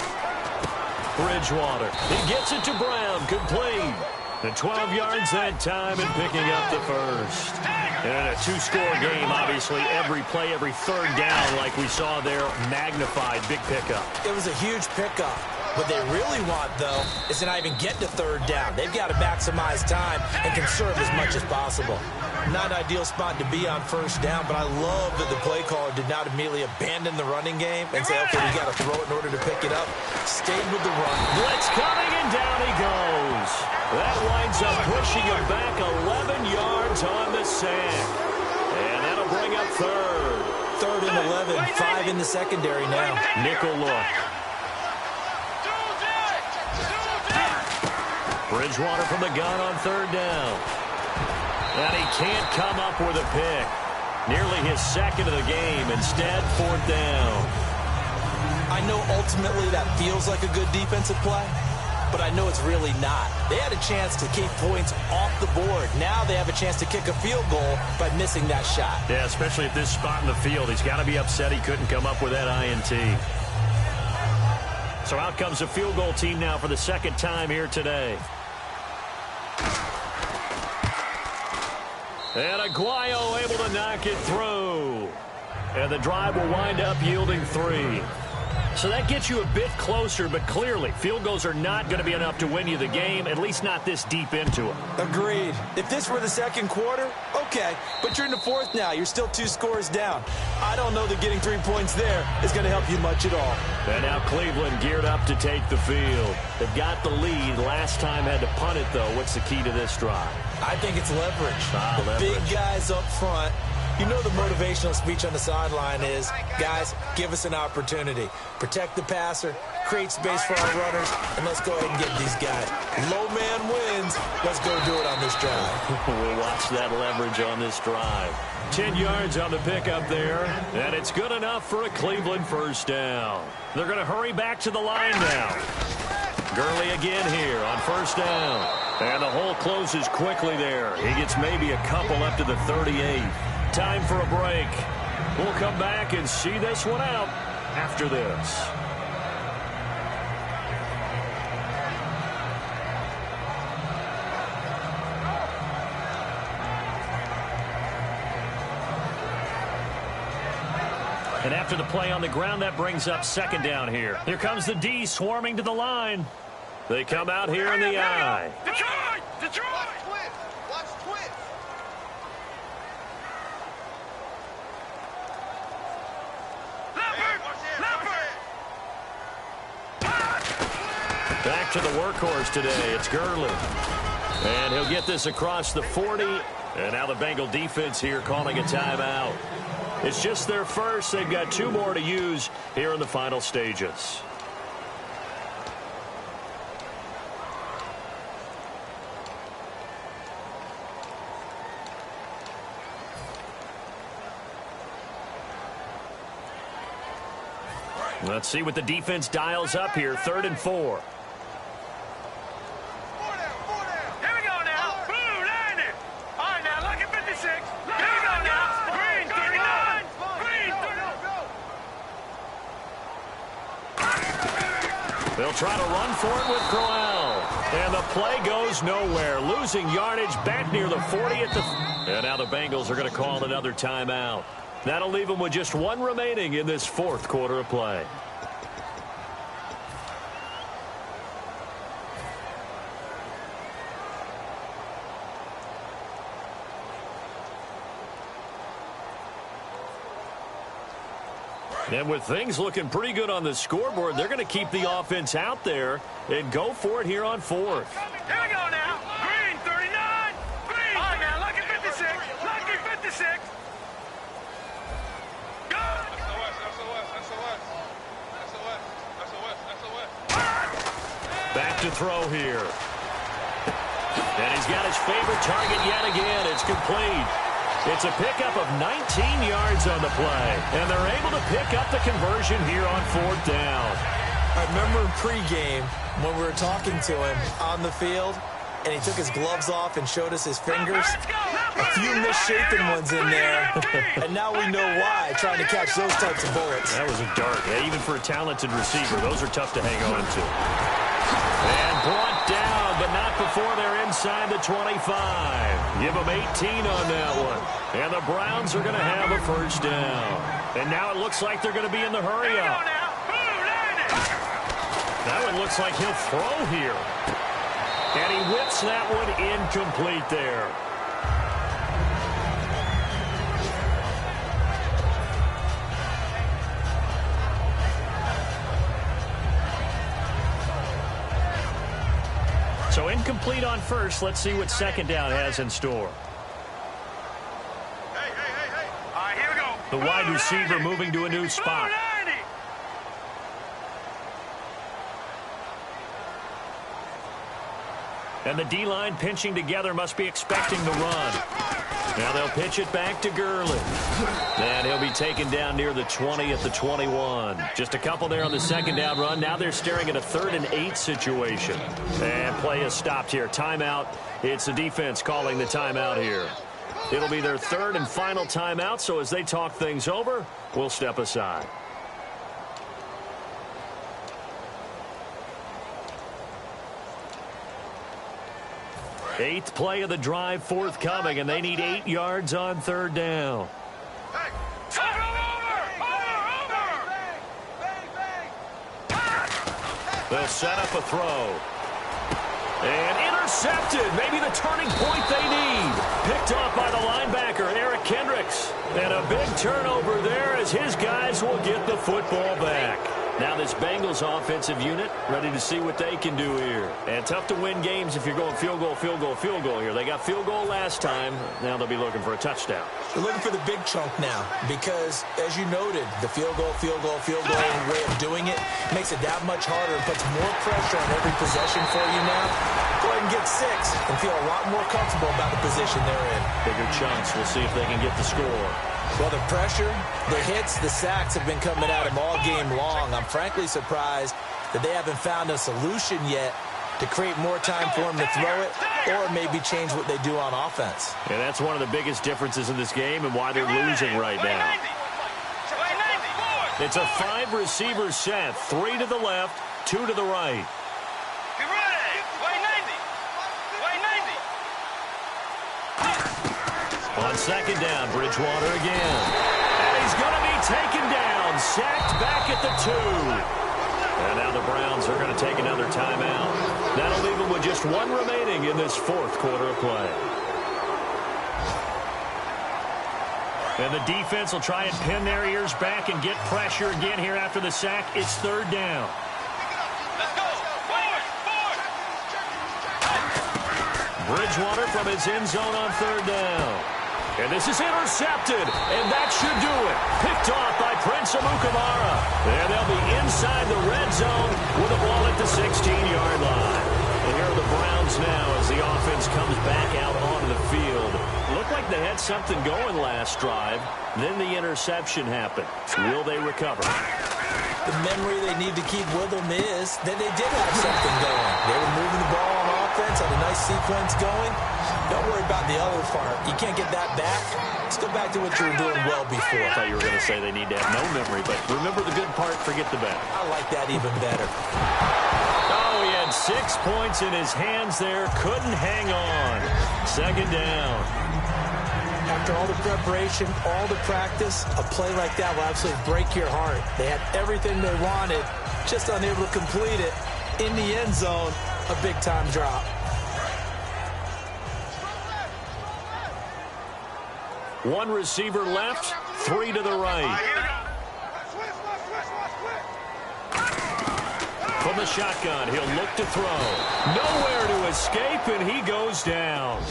B: Bridgewater. He gets it to Brown. Complete. And 12 yards that time and picking up the first. And a 2-score game, obviously, every play, every third down, like we saw there, magnified, big pickup.
C: It was a huge pickup. What they really want, though, is to not even get to third down. They've got to maximize time and conserve as much as possible. Not an ideal spot to be on first down, but I love that the play caller did not immediately abandon the running game and say, okay, we got to throw it in order to pick it up. Stayed with the run.
B: Blitz coming, and down he goes. That winds up pushing him back 11 yards on the sack. And that'll bring up third.
C: Third and 11, 5 in the secondary now.
B: Nickel look. Bridgewater from the gun on third down. And he can't come up with a pick. Nearly his second of the game. Instead, fourth down.
C: I know ultimately that feels like a good defensive play, but I know it's really not. They had a chance to keep points off the board. Now they have a chance to kick a field goal by missing that shot.
B: Yeah, especially at this spot in the field. He's got to be upset he couldn't come up with that INT. So out comes the field goal team now for the second time here today. And Aguayo able to knock it through. And the drive will wind up yielding 3. So that gets you a bit closer, but clearly field goals are not going to be enough to win you the game, at least not this deep into it.
C: Agreed. If this were the second quarter, okay. But you're in the fourth now. You're still 2 scores down. I don't know that getting 3 points there is going to help you much at all.
B: And now Cleveland geared up to take the field. They've got the lead. Last time had to punt it, though. What's the key to this drive?
C: I think it's leverage.
B: Leverage.
C: Big guys up front. You know the motivational speech on the sideline is, guys, give us an opportunity. Protect the passer, create space for our runners, and let's go ahead and get these guys. Low man wins. Let's go do it on this drive.
B: We'll watch that leverage on this drive. 10 yards on the pickup there, and it's good enough for a Cleveland first down. They're going to hurry back to the line now. Gurley again here on first down. And the hole closes quickly there. He gets maybe a couple up to the 38. Time for a break. We'll come back and see this one out after this. And after the play on the ground, that brings up second down here. Here comes the D swarming to the line. They come out here in the I.
D: Detroit! Detroit!
A: Watch twins.
B: Back to the workhorse today. It's Gurley. And he'll get this across the 40. And now the Bengal defense here calling a timeout. It's just their first. They've got 2 more to use here in the final stages. Let's see what the defense dials up here. 3rd and 4.
D: Here we go now. Blue, 90. All right, now, look at 56. Look
B: They'll try to run for it with Crowell. And the play goes nowhere. Losing yardage back near the 40 at the... And now the Bengals are going to call another timeout. That'll leave them with just one remaining in this fourth quarter of play. And with things looking pretty good on the scoreboard, they're going to keep the offense out there and go for it here on fourth.
D: Here we go now. Green, 39. Green. All right, now, lucky 56. Lucky 56. Go.
B: Back to throw here. And he's got his favorite target yet again. It's complete. It's a pickup of 19 yards on the play. And they're able to pick up the conversion here on fourth down.
C: I remember in pregame when we were talking to him on the field, and he took his gloves off and showed us his fingers. A few misshapen ones in there, and now we know why, trying to catch those types of bullets.
B: That was a dart. Yeah, even for a talented receiver, those are tough to hang on to. And brought down, but not before they're inside the 25. Give them 18 on that one. And the Browns are going to have a first down. And now it looks like they're going to be in the hurry up. That one looks like he'll throw here. And he whips that one incomplete there. So incomplete on first. Let's see what second down has in store.
D: Hey. All right, here we go.
B: The wide receiver moving to a new spot. And the D-line pinching together, must be expecting the run. Now they'll pitch it back to Gurley. And he'll be taken down near the 20 at the 21. Just a couple there on the second down run. Now they're staring at a 3rd and 8 situation. And play is stopped here. Timeout. It's the defense calling the timeout here. It'll be their 3rd and final timeout, so as they talk things over, we'll step aside. Eighth play of the drive forthcoming, and they need 8 yards on 3rd down. They'll set up a throw. And intercepted. Maybe the turning point they need. Picked off by the linebacker, Eric Kendricks. And a big turnover there as his guys will get the football back. Now this Bengals offensive unit ready to see what they can do here. And tough to win games if you're going field goal here. They got field goal last time. Now they'll be looking for a touchdown.
C: They're looking for the big chunk now because, as you noted, the field goal way of doing it makes it that much harder and puts more pressure on every possession for you now. Go ahead and get 6 and feel a lot more comfortable about the position they're in.
B: Bigger chunks. We'll see if they can get the score.
C: Well, the pressure, the hits, the sacks have been coming at him all game long. I'm frankly surprised that they haven't found a solution yet to create more time for him to throw it or maybe change what they do on offense.
B: And that's one of the biggest differences in this game and why they're losing right now. It's a 5-receiver set, 3 to the left, 2 to the right. On second down, Bridgewater again. And he's going to be taken down, sacked back at the 2. And now the Browns are going to take another timeout. That'll leave them with just 1 remaining in this 4th quarter of play. And the defense will try and pin their ears back and get pressure again here after the sack. It's 3rd down. Bridgewater from his end zone on 3rd down. And this is intercepted, and that should do it. Picked off by Prince Amukamara. And they'll be inside the red zone with the ball at the 16-yard line. And here are the Browns now as the offense comes back out onto the field. Looked like they had something going last drive. Then the interception happened. Will they recover?
C: The memory they need to keep with them is that they did have something going. They were moving the ball on offense, had a nice sequence going. Don't worry about the other part. You can't get that back. Let's go back to what you were doing well before.
B: I thought you were going to say they need to have no memory, but remember the good part, forget the bad.
C: I like that even better.
B: had 6 points in his hands there. Couldn't hang on. Second down.
C: After all the preparation, all the practice, a play like that will absolutely break your heart. They had everything they wanted, just unable to complete it. In the end zone, a big-time drop.
B: One receiver left, 3 to the right. From the shotgun, he'll look to throw. Nowhere to escape, and he goes down.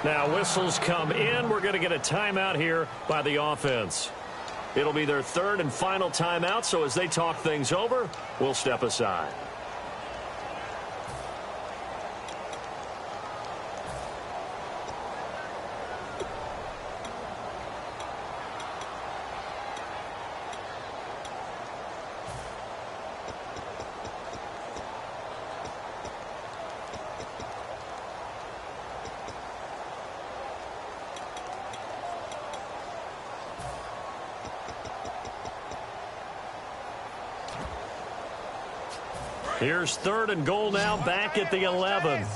B: Now, whistles come in. We're going to get a timeout here by the offense. It'll be their third and final timeout, so as they talk things over, we'll step aside. Here's third and goal now, back at the 11.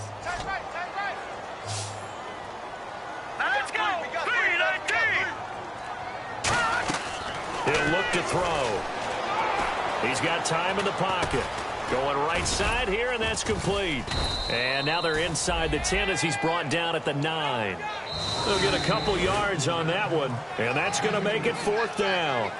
D: Let's go. 3-19.
B: He'll look to throw. He's got time in the pocket. Going right side here, and that's complete. And now they're inside the 10 as he's brought down at the 9. They'll get a couple yards on that one, and that's going to make it fourth down.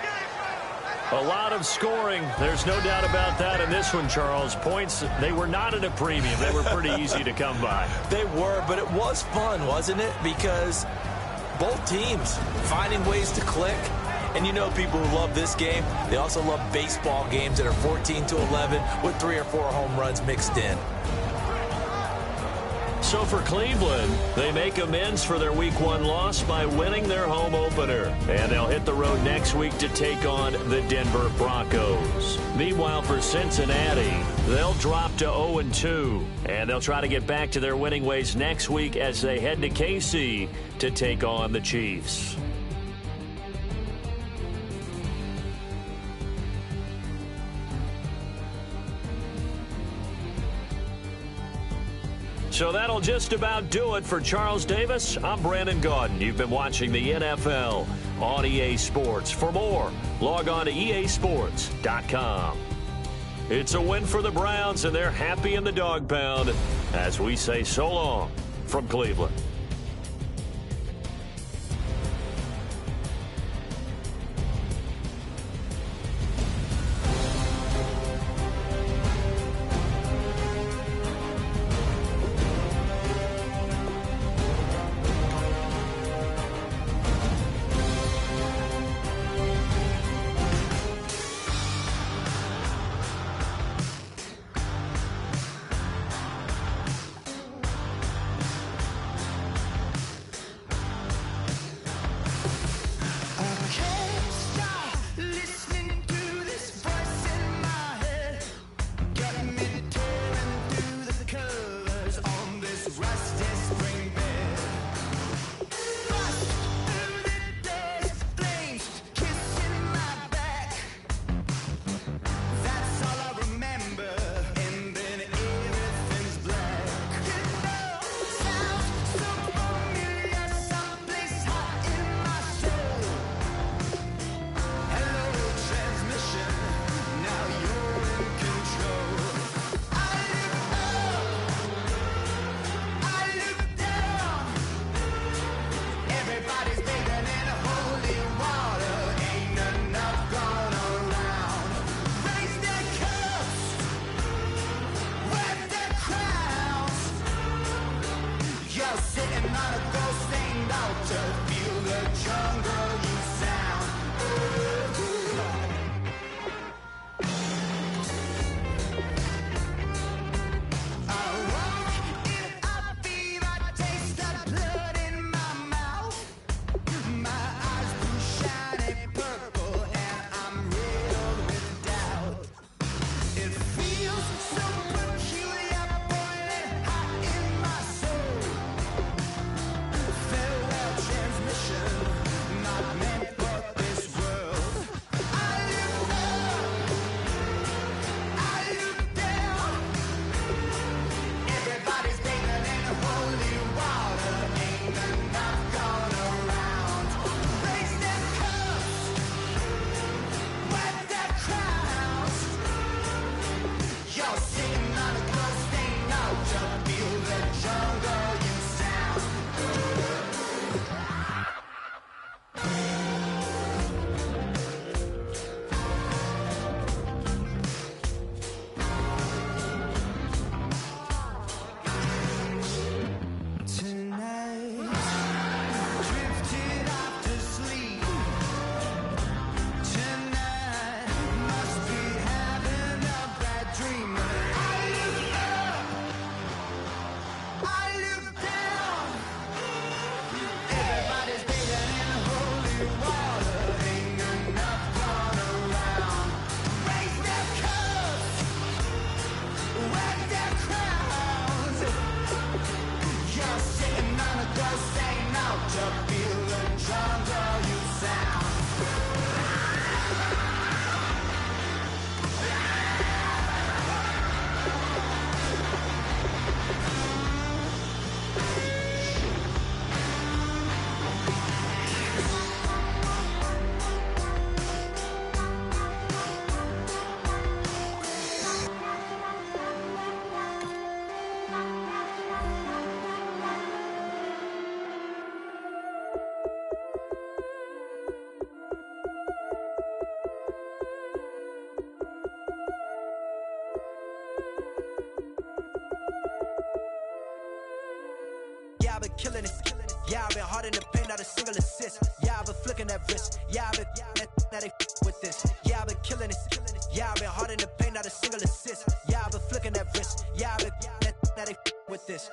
B: A lot of scoring. There's no doubt about that in this one, Charles. Points, they were not at a premium. They were pretty easy to come by.
C: They were, but it was fun, wasn't it? Because both teams finding ways to click. And you know people who love this game, they also love baseball games that are 14-11 with 3 or 4 home runs mixed in.
B: So for Cleveland, they make amends for their Week 1 loss by winning their home opener. And they'll hit the road next week to take on the Denver Broncos. Meanwhile, for Cincinnati, they'll drop to 0-2. And they'll try to get back to their winning ways next week as they head to KC to take on the Chiefs. So that'll just about do it for Charles Davis. I'm Brandon Gaudin. You've been watching the NFL on EA Sports. For more, log on to easports.com. It's a win for the Browns, and they're happy in the dog pound as we say so long from Cleveland.
E: Yeah, I've been hard in the paint, not a single assist. Yeah, I've been flicking that wrist. Yeah, I've been now they with this. Yeah, I've been killing it. Yeah, I've been hard in the paint, not a single assist. Yeah, I've been flicking that wrist. Yeah, I've been now they with this.